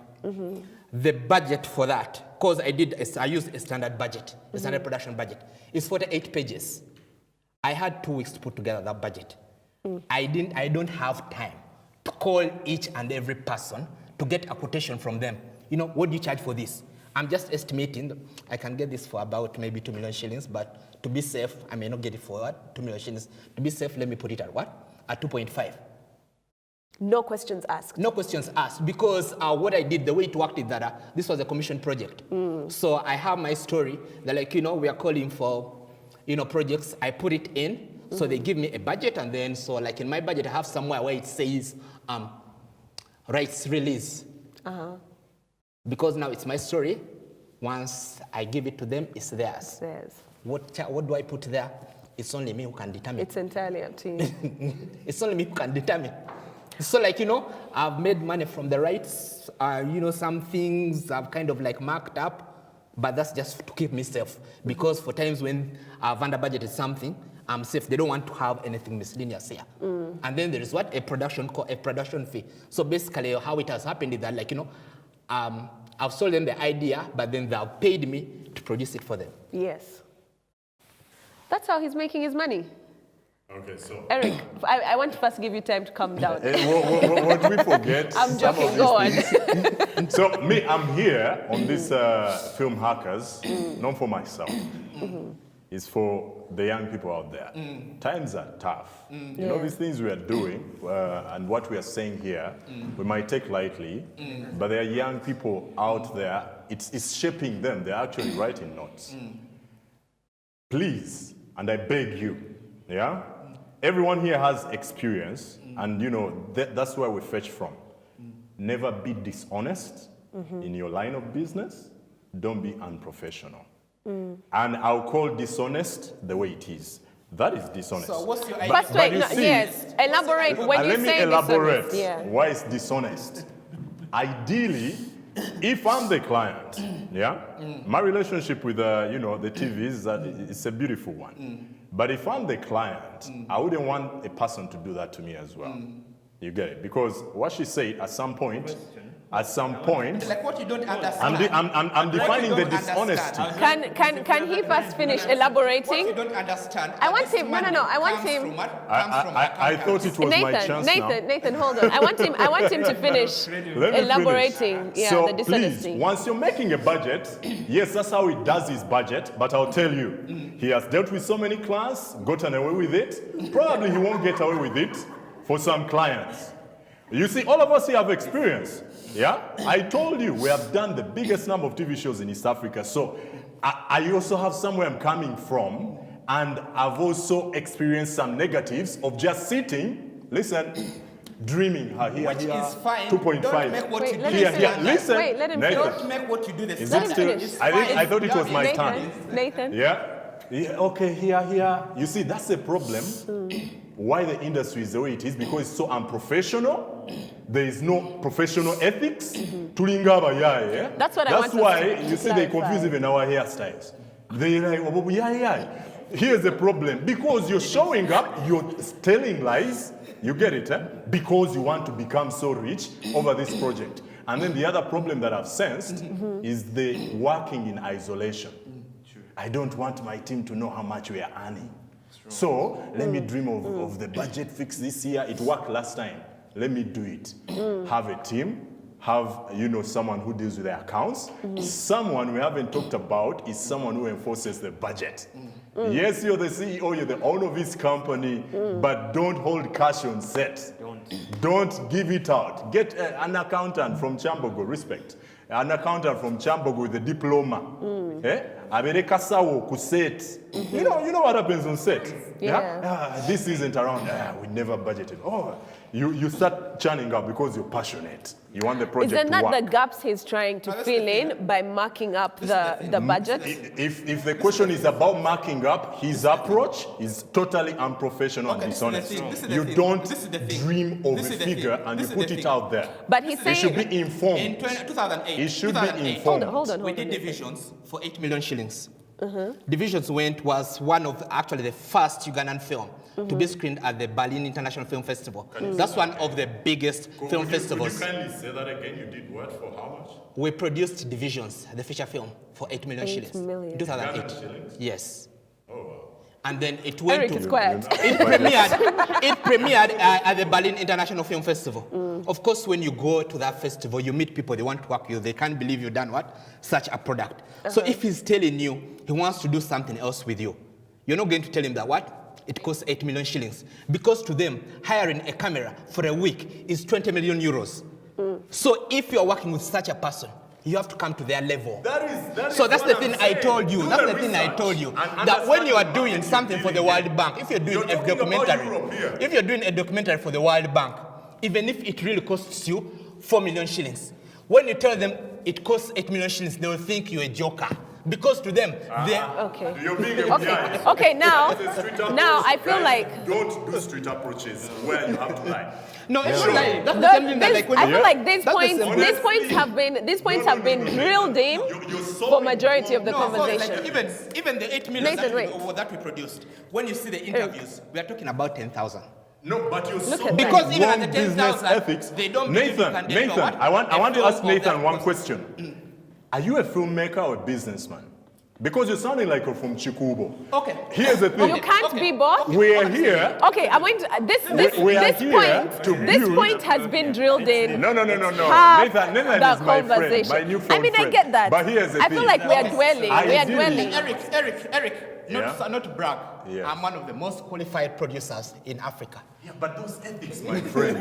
The budget for that, because I used a standard budget, a standard production budget, is 48 pages. I had 2 weeks to put together that budget. I don't have time to call each and every person to get a quotation from them. You know, what do you charge for this? I'm just estimating I can get this for about maybe 2 million shillings, but to be safe, I may not get it for what? 2 million shillings. To be safe, let me put it at what? At 2.5. No questions asked. No questions asked, because what I did, the way it worked is that this was a commission project. So I have my story that, like, you know, we are calling for, you know, projects. I put it in, so they give me a budget, and then, so like in my budget, I have somewhere where it says rights release. Because now it's my story. Once I give it to them, it's theirs. What do I put there? It's only me who can determine. It's entirely up to you. It's only me who can determine. So, like, you know, I've made money from the rights. You know, some things I've kind of like marked up, but that's just to keep me safe. Because for times when I've under budgeted something, I'm safe. They don't want to have anything miscellaneous here. And then there is what? A production fee. So basically how it has happened is that, like, you know, I've sold them the idea, but then they've paid me to produce it for them. Yes. That's how he's making his money. Okay, so Eric, I want to first give you time to calm down. What we forget? I'm some of joking, these go on. things. So me, I'm here on this Film Hackers, not for myself. It's for the young people out there. Times are tough. You know, these things we are doing and what we are saying here, we might take lightly, but there are young people out there, it's shaping them. They're actually writing notes. Please, and I beg you, yeah? Everyone here has experience, and you know, that's where we fetch from. Never be dishonest in your line of business. Don't be unprofessional. And I'll call dishonest the way it is. That is dishonest. So what's your First, wait, no, yes. Elaborate when you let me say elaborate dishonest. Yeah. why it's dishonest. Ideally, if I'm the client, yeah, my relationship with you know, the TV is that it's a beautiful one. But if I'm the client, I wouldn't want a person to do that to me as well. You get it? Because what she said at some point, Like what you don't understand. I'm defining the dishonesty. Can he first finish elaborating? What you don't understand. I want him. No. I want him. I thought it was my chance now. Nathan, hold on. I want him to finish Let me elaborating. finish. Yeah, So the dishonesty. please, once you're making a budget, yes, that's how he does his budget, but I'll tell you, he has dealt with so many clients, gotten away with it. Probably he won't get away with it for some clients. You see, all of us here have experience. Yeah? I told you, we have done the biggest number of TV shows in East Africa. So I also have somewhere I'm coming from, and I've also experienced some negatives of just sitting, listen, dreaming here, Which is fine. 2.5. Don't make what you do. Here, listen. Wait, let him Nathan, finish. Don't make what you do the is Let it him still? finish. I thought it was my turn. Nathan. Yeah? Okay, here. You see, that's the problem. Why the industry is the way it is, because it's so unprofessional. There is no professional ethics. Tulingaba, yeah. That's what I That's want why to you see they clarify. confuse even our hairstyles. They're like, oh, yeah. Here's the problem. Because you're showing up, you're telling lies. You get it, eh? Because you want to become so rich over this project. And then the other problem that I've sensed is the working in isolation. I don't want my team to know how much we are earning. So let me dream of the budget fix this year. It worked last time. Let me do it. Have a team. Have, you know, someone who deals with the accounts. Someone we haven't talked about is someone who enforces the budget. Yes, you're the CEO, you're the owner of this company, but don't hold cash on set. Don't give it out. Get an accountant from Chambogo, respect. An accountant from Chambogo with a diploma. abereka sawo ku set. You know what happens on set? Yeah. This isn't around. We never budgeted. Oh, you start churning up because you're passionate. You want the project Is to that work. not the gaps he's trying to fill in by marking up the budget? If the question is about marking up, his approach is totally unprofessional and dishonest. You don't dream of a figure and you put it out there. But he's He should saying be informed. In 2008, He should be 2008, informed. Hold on. we did Divisions for 8 million shillings. Divisions was one of actually the first Ugandan film to be screened at the Berlin International Film Festival. That's one of the biggest film festivals. Could you kindly say that again? You did what for how much? We produced Divisions, the feature film, for 8 million 8 shillings. million. In 2008. Ugandan shillings? Yes. Oh, wow. And then it went Eric to... is quiet. It premiered at the Berlin International Film Festival. Of course, when you go to that festival, you meet people, they want to work with you. They can't believe you've done what? Such a product. So if he's telling you he wants to do something else with you, you're not going to tell him that what? It costs 8 million shillings. Because to them, hiring a camera for a week is 20 million euros. So if you're working with such a person, you have to come to their level. So that's the thing I told you. That's the thing I told you. That when you are doing something for the World Bank, if you're doing a documentary for the World Bank, even if it really costs you 4 million shillings, when you tell them it costs 8 million shillings, they will think you're a joker. Because to them, they Okay. You're being a Okay. Okay. Now I feel like don't do street approaches where you have to lie. no, it's not like that's the same thing that like when I feel like these That's the points, same- these points have been drilled in for majority of the No, of course, like conversation. even the 8 million Nathan, wait. that we produced, when you see the interviews, we are talking about 10,000. No, but you're so at that. Because even at wrong the business 10,000, ethics. they don't believe you Nathan, can deliver Nathan, what? I want to A ask film of Nathan that one cost. question. Are you a filmmaker or a businessman? Because you're sounding like you're from Chikubo. Okay. Here's the thing. You can't be both. We're here. Okay, I'm going to We are this here point. to This build- point has been drilled in. No. half Nathan the is my friend, conversation. my new I mean, I friend. get that. But here's the I thing. feel like we are dwelling. We are Ideally- dwelling. Eric, Yeah? not to brag, Yeah. I'm one of the most qualified producers in Africa. Yeah, but those ethics, my friend,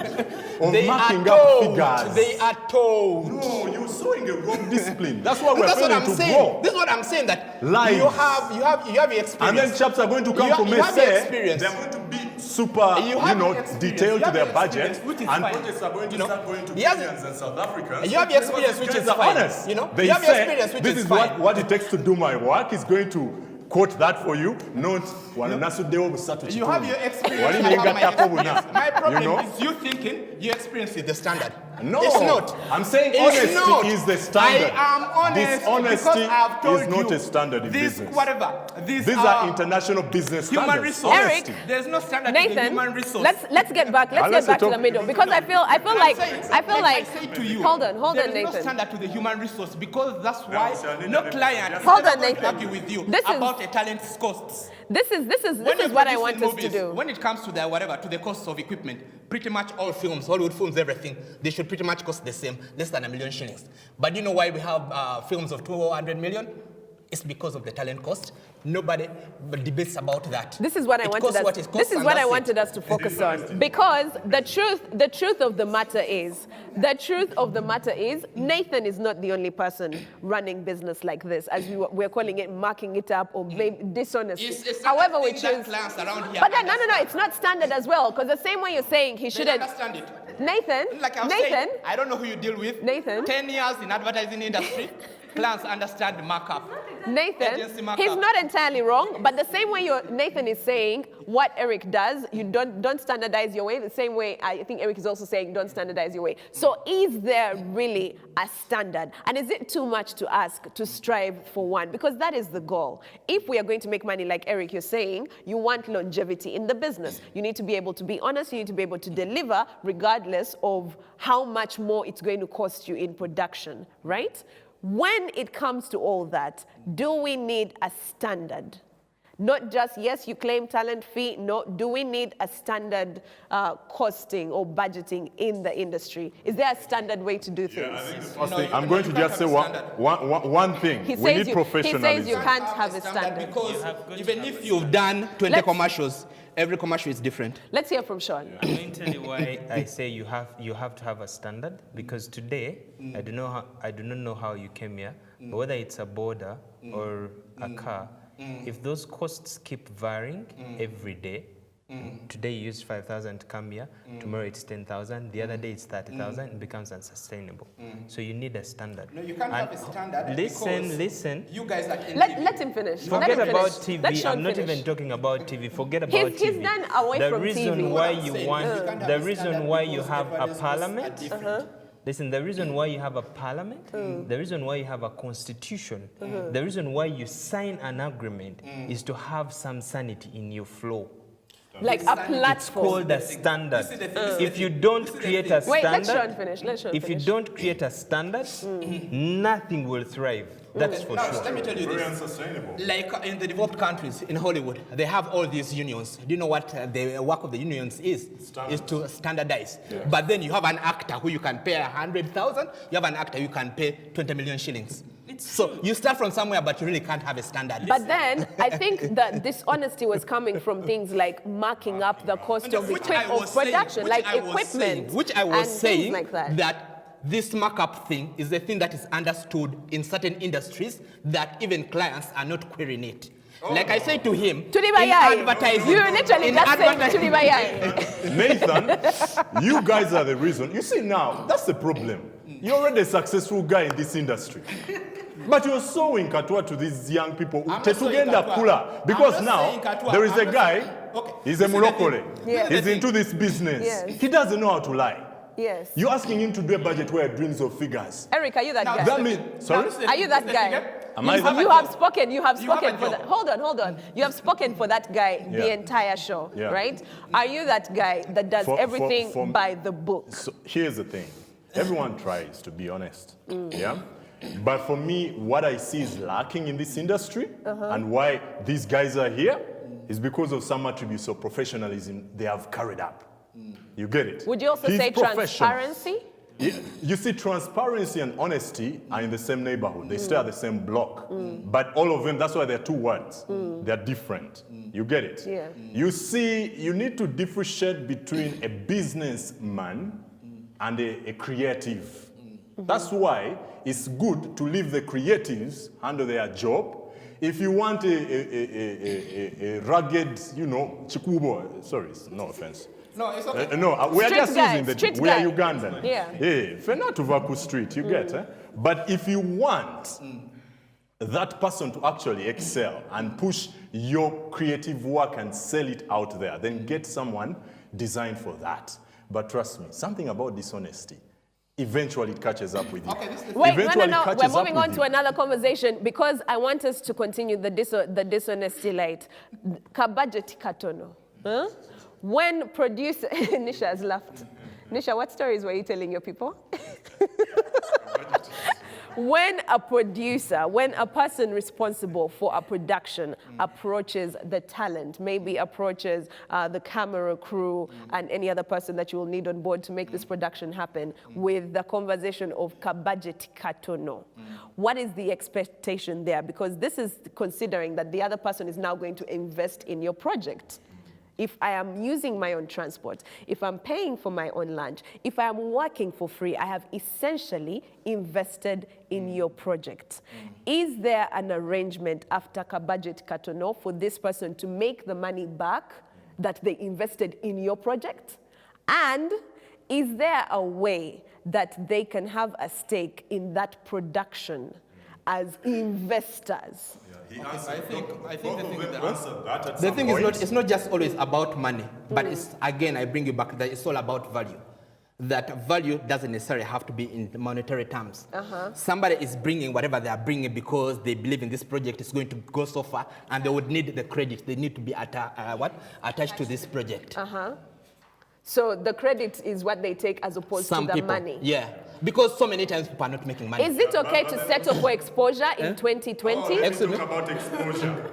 of They marking are up told. figures. They are told. No, you're showing a wrong discipline. That's why we're That's what failing I'm to saying. grow. This is what I'm saying. That Lies. you have your experience. And then chaps are going to come from you have the SA. experience. They're going to be super, You have the experience. detailed You to have their the budget, experience, which is and fine. projects are going to You know, start going to he has- Kenyans and South Africans. You have the experience, because which these is guys are fine. honest. You know, They you have the say, experience, which this is is fine. what it takes to do my work is going to quote that for you, not wananasudewo busatu You have your experience. Wali I have my nengattako buna. experience. My problem You know? is you thinking your experience is the standard. No, it's not. I'm saying It's honesty not. is the standard. I am honest Dishonesty because I've told is not you a standard in this, business. Whatever. These are international business human standards. resource. Honesty. Eric, There's no standard in the Nathan, human resource. let's get back. Let's Unless get back you to the talk- middle because I feel like I say to you, hold on, there is no Nathan. standard to the human resource because that's why sir, no Nathan, client is Hold ever on, going to Nathan. argue with you This is- about a talent's costs. This is When you're what I producing want us to movies, do. When it comes to the whatever, to the cost of equipment, pretty much all films, Hollywood films, everything, they should pretty much cost the same, less than 1 million shillings. But you know why we have films of 200 million? It's because of the talent cost. Nobody debates about that. This is what I wanted us. This is what I wanted us to focus on because the truth of the matter is, Nathan is not the only person running business like this, as we're calling it, marking it up or dishonesty. It's However we something that choose. clients around here But then, no, understand. it's not standard as well because the same way you're saying he They shouldn't. understand it. Nathan, Like I was Nathan, saying, I don't know who you deal with. Nathan. 10 years in advertising industry, clients understand the markup. Nathan, Agency markup. he's not entirely wrong, but the same way Nathan is saying what Eric does, you don't standardize your way. The same way I think Eric is also saying don't standardize your way. So is there really a standard? And is it too much to ask to strive for one? Because that is the goal. If we are going to make money like Eric, you're saying, you want longevity in the business. You need to be able to be honest. You need to be able to deliver regardless of how much more it's going to cost you in production, right? When it comes to all that, do we need a standard? Not just, yes, you claim talent fee. No, do we need a standard costing or budgeting in the industry? Is there a standard way to do things? I'm going to just say one thing. He We says need professionalism. He says you can't have a standard. Because even if you've done 20 commercials, every commercial is different. Let's hear from Sean. I'm going to tell you why I say you have to have a standard, because today I do not know how you came here, but whether it's a border or occur, if those costs keep varying every day, today you use 5,000 to come here, tomorrow it's 10,000, the other day it's 30,000, it becomes unsustainable. So you need a standard. No, you can't have a standard. Listen. You guys are Let him finish. Forget Let him about finish. TV. Let Sean I'm not finish. even talking about TV. Forget about TV. He's done away the from reason TV. why What I'm you saying want, is you can't have the a reason standard why you because have a everybody's parliament. costs are different. Listen, the reason why you have a parliament, the reason why you have a constitution, the reason why you sign an agreement is to have some sanity in your flow. Like a It's platform. called a standard. If you don't create a Wait, let Sean standard, finish. Let Sean if you finish. don't create a standard, nothing will thrive. That's for Now, sure. let me tell you Very this. unsustainable. Like in the developed countries, in Hollywood, they have all these unions. Do you know what the work of the unions is? Is to standardize. But then you have an actor who you can pay 100,000. You have an actor you can pay 20 million shillings. So you start from somewhere, but you really can't have a standard. But then I think that dishonesty was coming from things like marking up the cost of production, like equipment, which I was and saying things like that. This markup thing is the thing that is understood in certain industries that even clients are not querying it. Like I said to him, in advertising, you literally just said Tulibayai. Nathan, you guys are the reason. You see now, that's the problem. You're already a successful guy in this industry. But you're sowing katwa to these young people. Tetugenda kula. Because now, there is a guy, he's a Mulokole. Yes. He's into this business. Yes. He doesn't know how to lie. Yes. You're asking him to do a budget where it brings of figures. Eric, are you that guy? That means, sorry? Are you that guy? Am I that- You have spoken for that. Hold on. You have spoken for that guy the entire show, Yeah. right? Are you that guy that does everything for- by the book? So here's the thing. Everyone tries, to be honest. Yeah? But for me, what I see is lacking in this industry and why these guys are here is because of some attributes of professionalism they have carried up. You get it? Would you also He's say professional. transparency? You see, transparency and honesty are in the same neighborhood. They stay at the same block. But all of them, that's why they're two words. They're different. You get it? Yeah. You see, you need to differentiate between a businessman and a creative. That's why it's good to leave the creatives handle their job. If you want a rugged, chikubo, sorry, no offense. No, it's okay. No, we are Street just guy, using street we are guy. Ugandan. Yeah. Hey, Fena Tuvaku Street, you get, eh? But if you want that person to actually excel and push your creative work and sell it out there, then get someone designed for that. But trust me, something about dishonesty, eventually it catches up with you. Okay, this is the Wait, Eventually no. catches We're up moving with on to you. another conversation because I want us to continue the dishonesty light. Kabudget katono. Huh? When producer, Nisha has laughed. Nisha, what stories were you telling your people? When a producer, when a person responsible for a production approaches the talent, maybe approaches the camera crew and any other person that you will need on board to make this production happen with the conversation of kabudget katono, what is the expectation there? Because this is considering that the other person is now going to invest in your project. If I am using my own transport, if I'm paying for my own lunch, if I am working for free, I have essentially invested in your project. Is there an arrangement after Kabudget Katono for this person to make the money back that they invested in your project? And is there a way that they can have a stake in that production as investors? I think The thing is not, it's not just always about money, but it's, again, I bring you back that it's all about value. That value doesn't necessarily have to be in monetary terms. Somebody is bringing whatever they are bringing because they believe in this project is going to go so far, and they would need the credit. They need to be attached to this project. So the credit is what they take as opposed Some to the people, money. yeah, because so many times people are not making money. Is it okay to settle for exposure in 2020? Excuse me? Talk about exposure.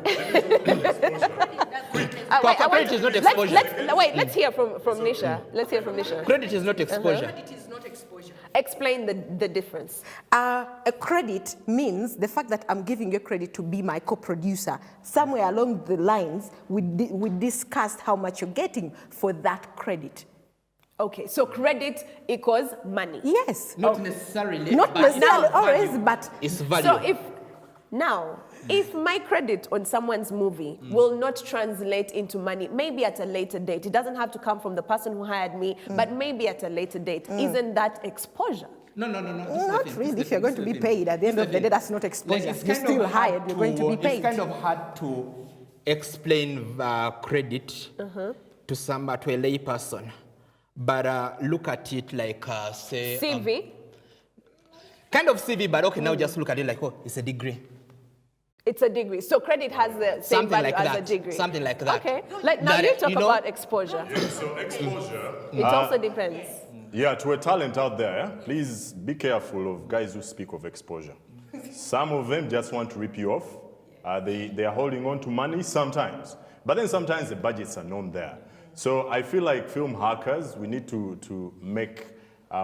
Credit is not exposure. Let's hear from Nisha. Let's hear from Nisha. Credit is not exposure. Explain the difference. A credit means the fact that I'm giving you credit to be my co-producer. Somewhere along the lines, we discussed how much you're getting for that credit. Okay, so credit equals money. Yes. Not necessarily. Not but necessarily it's always, value. but It's value. So if now If my credit on someone's movie will not translate into money, maybe at a later date, it doesn't have to come from the person who hired me, but maybe at a later date, isn't that exposure? No. Not really. If you're going to be paid at the end of the day, that's not exposure. Like, You're still hired. You're going to be paid. It's kind of hard to explain credit to a lay person, but look at it like say CV? Kind of CV, but okay, now just look at it like, oh, it's a degree. It's a degree. So credit has the same Something value like as that. a degree. Something like that. Okay. Like now That, you talk you know- about exposure. Yeah, so exposure. It also depends. Yeah, to a talent out there, please be careful of guys who speak of exposure. Some of them just want to rip you off. They are holding on to money sometimes. But then sometimes the budgets are known there. So I feel like film hackers, we need to make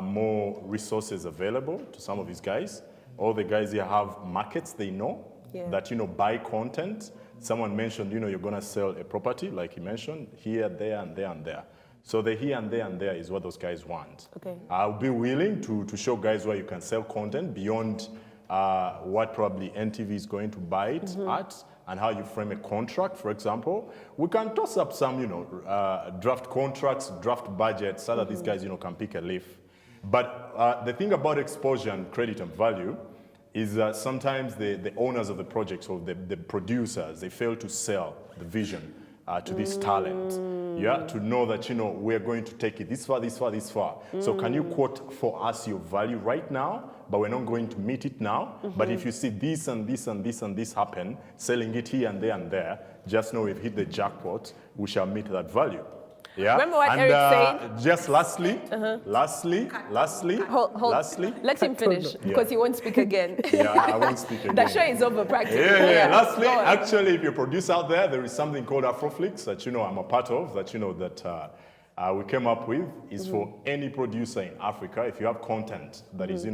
more resources available to some of these guys. All the guys here have markets they know that, buy content. Someone mentioned, you're going to sell a property, like he mentioned, here, there, and there, and there. So the here and there and there is what those guys want. Okay. I'll be willing to show guys where you can sell content beyond what probably NTV is going to buy it at, and how you frame a contract, for example. We can toss up some, draft contracts, draft budgets, so that these guys, can pick a leaf. But the thing about exposure and credit and value is that sometimes the owners of the projects or the producers, they fail to sell the vision to this talent. Yeah, to know that, we're going to take it this far, this far, this far. So can you quote for us your value right now, but we're not going to meet it now. But if you see this and this and this and this happen, selling it here and there, just know we've hit the jackpot, we shall meet that value. Yeah. Remember what and, Eric said? Just lastly, Hold. Let him finish because he won't speak again. Yeah, I won't speak again. The show is over practically. Yeah. Lastly, Go on. actually, if you're a producer out there is something called Afroflix that I'm a part of, that we came up with. Is for any producer in Africa. If you have content that is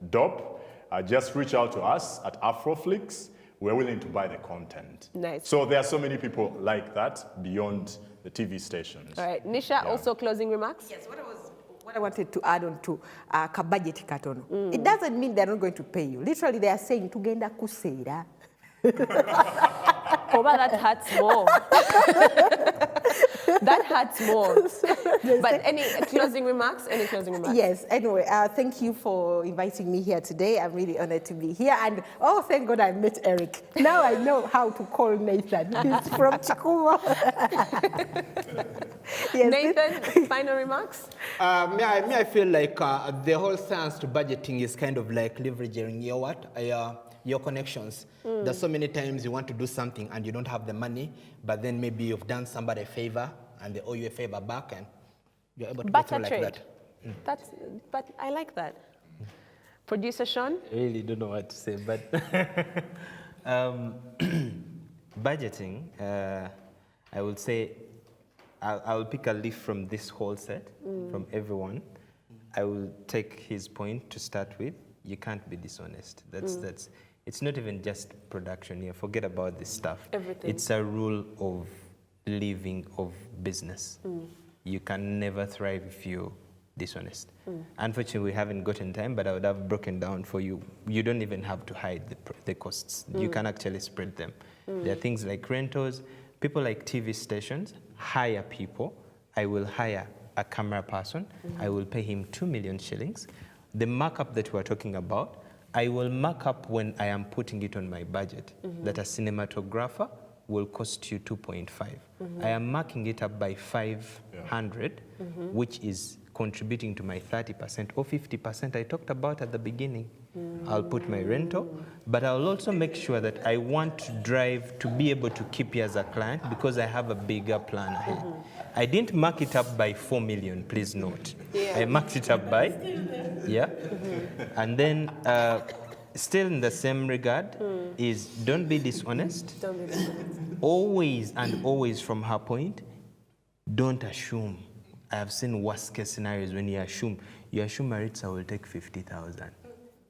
dope, just reach out to us at Afroflix. We're willing to buy the content. Nice. So there are so many people like that beyond the TV stations. All right, Nisha, also closing remarks? Yes, what I wanted to add on to kabudget katono. It doesn't mean they're not going to pay you. Literally, they are saying tugenda kuseera. Oba, that hurts more. That hurts more. But any closing remarks? Yes, anyway, thank you for inviting me here today. I'm really honored to be here. And thank God I met Eric. Now I know how to call Nathan. He's from Chikuma. Yes. Nathan, final remarks? I feel like the whole science to budgeting is kind of like leveraging your connections. There's so many times you want to do something and you don't have the money, but then maybe you've done somebody a favor and they owe you a favor back, and you're able to Barter get trade. like that. But I like that. Producer Sean? I really don't know what to say, but budgeting, I would say I'll pick a leaf from this whole set, from everyone. I will take his point to start with. You can't be dishonest. That's it's not even just production here. Forget about this stuff. Everything. It's a rule of living, of business. You can never thrive if you're dishonest. Unfortunately, we haven't gotten time, but I would have broken down for you. You don't even have to hide the costs. You can actually spread them. There are things like rentals. People like TV stations hire people. I will hire a camera person. I will pay him 2 million shillings. The markup that we're talking about, I will mark up when I am putting it on my budget, that a cinematographer will cost you 2.5. I am marking it up by 500, which is contributing to my 30% or 50% I talked about at the beginning. I'll put my rental, but I'll also make sure that I want to drive to be able to keep you as a client because I have a bigger plan ahead. I didn't mark it up by 4 million, please note. I marked it up by, and then still in the same regard is don't be dishonest. Don't be dishonest. Always and always from her point, don't assume. I have seen worst case scenarios when you assume Maritza will take 50,000.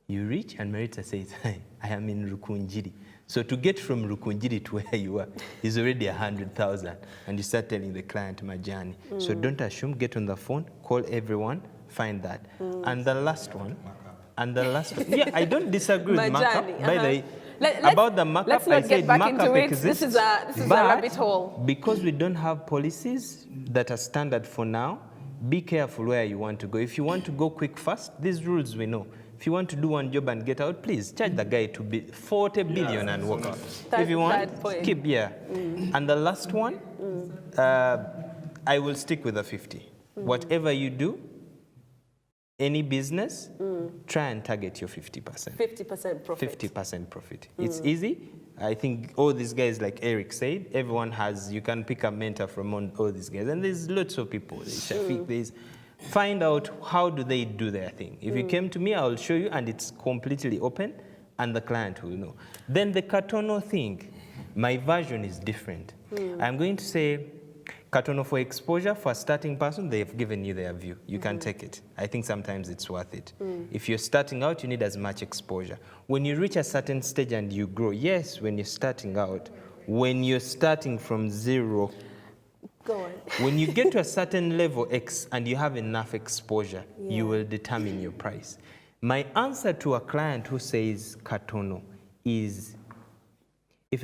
You reach and Maritza says, I am in Rukunjiri. So to get from Rukunjiri to where you are is already 100,000. And you start telling the client my journey. So don't assume, get on the phone, call everyone, find that. And the last one, yeah, I don't disagree with markup. By the way, About the markup, let's not I get said back markup into it. exists. This is a but rabbit hole. Because we don't have policies that are standard for now, be careful where you want to go. If you want to go quick, fast, these rules we know. If you want to do one job and get out, please charge the guy to be 40 billion and walk out. If you want, keep, And the last one, I will stick with the 50. Whatever you do, any business, try and target your 50%. 50% profit. 50% profit. It's easy. I think all these guys, like Eric said, everyone has, you can pick a mentor from all these guys. And there's lots of people. There's Shafiq, there's, find out how do they do their thing. If you came to me, I'll show you, and it's completely open, and the client will know. Then the Katono thing, my version is different. I'm going to say, Katono for exposure, for a starting person, they've given you their view. You can take it. I think sometimes it's worth it. If you're starting out, you need as much exposure. When you reach a certain stage and you grow, yes, when you're starting out, when you're starting from zero, go on. When you get to a certain level X and you have enough exposure, you will determine your price. My answer to a client who says Katono is, if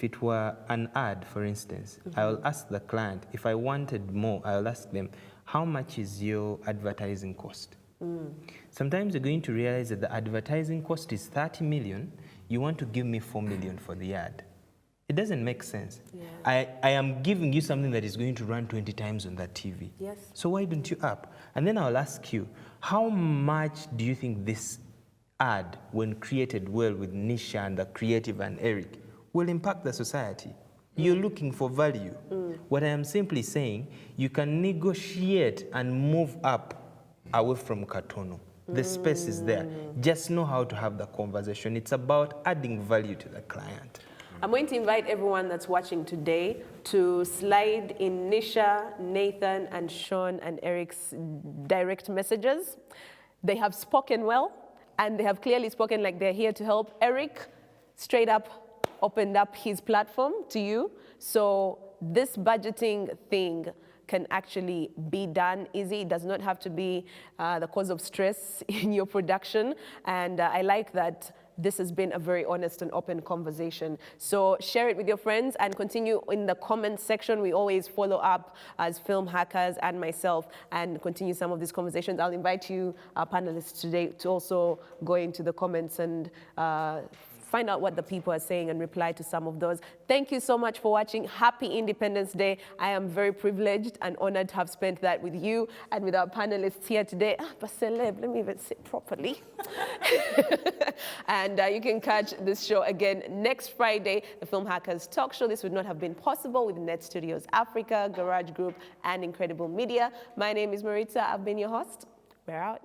it were an ad, for instance, I will ask the client, if I wanted more, I'll ask them, how much is your advertising cost? Sometimes you're going to realize that the advertising cost is 30 million, you want to give me 4 million for the ad. It doesn't make sense. I am giving you something that is going to run 20 times on that TV. Yes. So why don't you up? And then I'll ask you, how much do you think this ad, when created well with Nisha and the creative and Eric, will impact the society? You're looking for value. What I am simply saying, you can negotiate and move up away from Katono. The space is there. Just know how to have the conversation. It's about adding value to the client. I'm going to invite everyone that's watching today to slide in Nisha, Nathan, and Sean and Eric's direct messages. They have spoken well, and they have clearly spoken like they're here to help. Eric straight up opened up his platform to you. So this budgeting thing can actually be done easy. It does not have to be the cause of stress in your production. And I like that this has been a very honest and open conversation. So share it with your friends and continue in the comments section. We always follow up as film hackers and myself and continue some of these conversations. I'll invite you, our panelists today, to also go into the comments and find out what the people are saying and reply to some of those. Thank you so much for watching. Happy Independence Day. I am very privileged and honored to have spent that with you and with our panelists here today. But celeb, let me even sit properly. And you can catch this show again next Friday, the Film Hackers Talk Show. This would not have been possible with Net Studios Africa, Garage Group, and Incredible Media. My name is Maritza. I've been your host. We're out.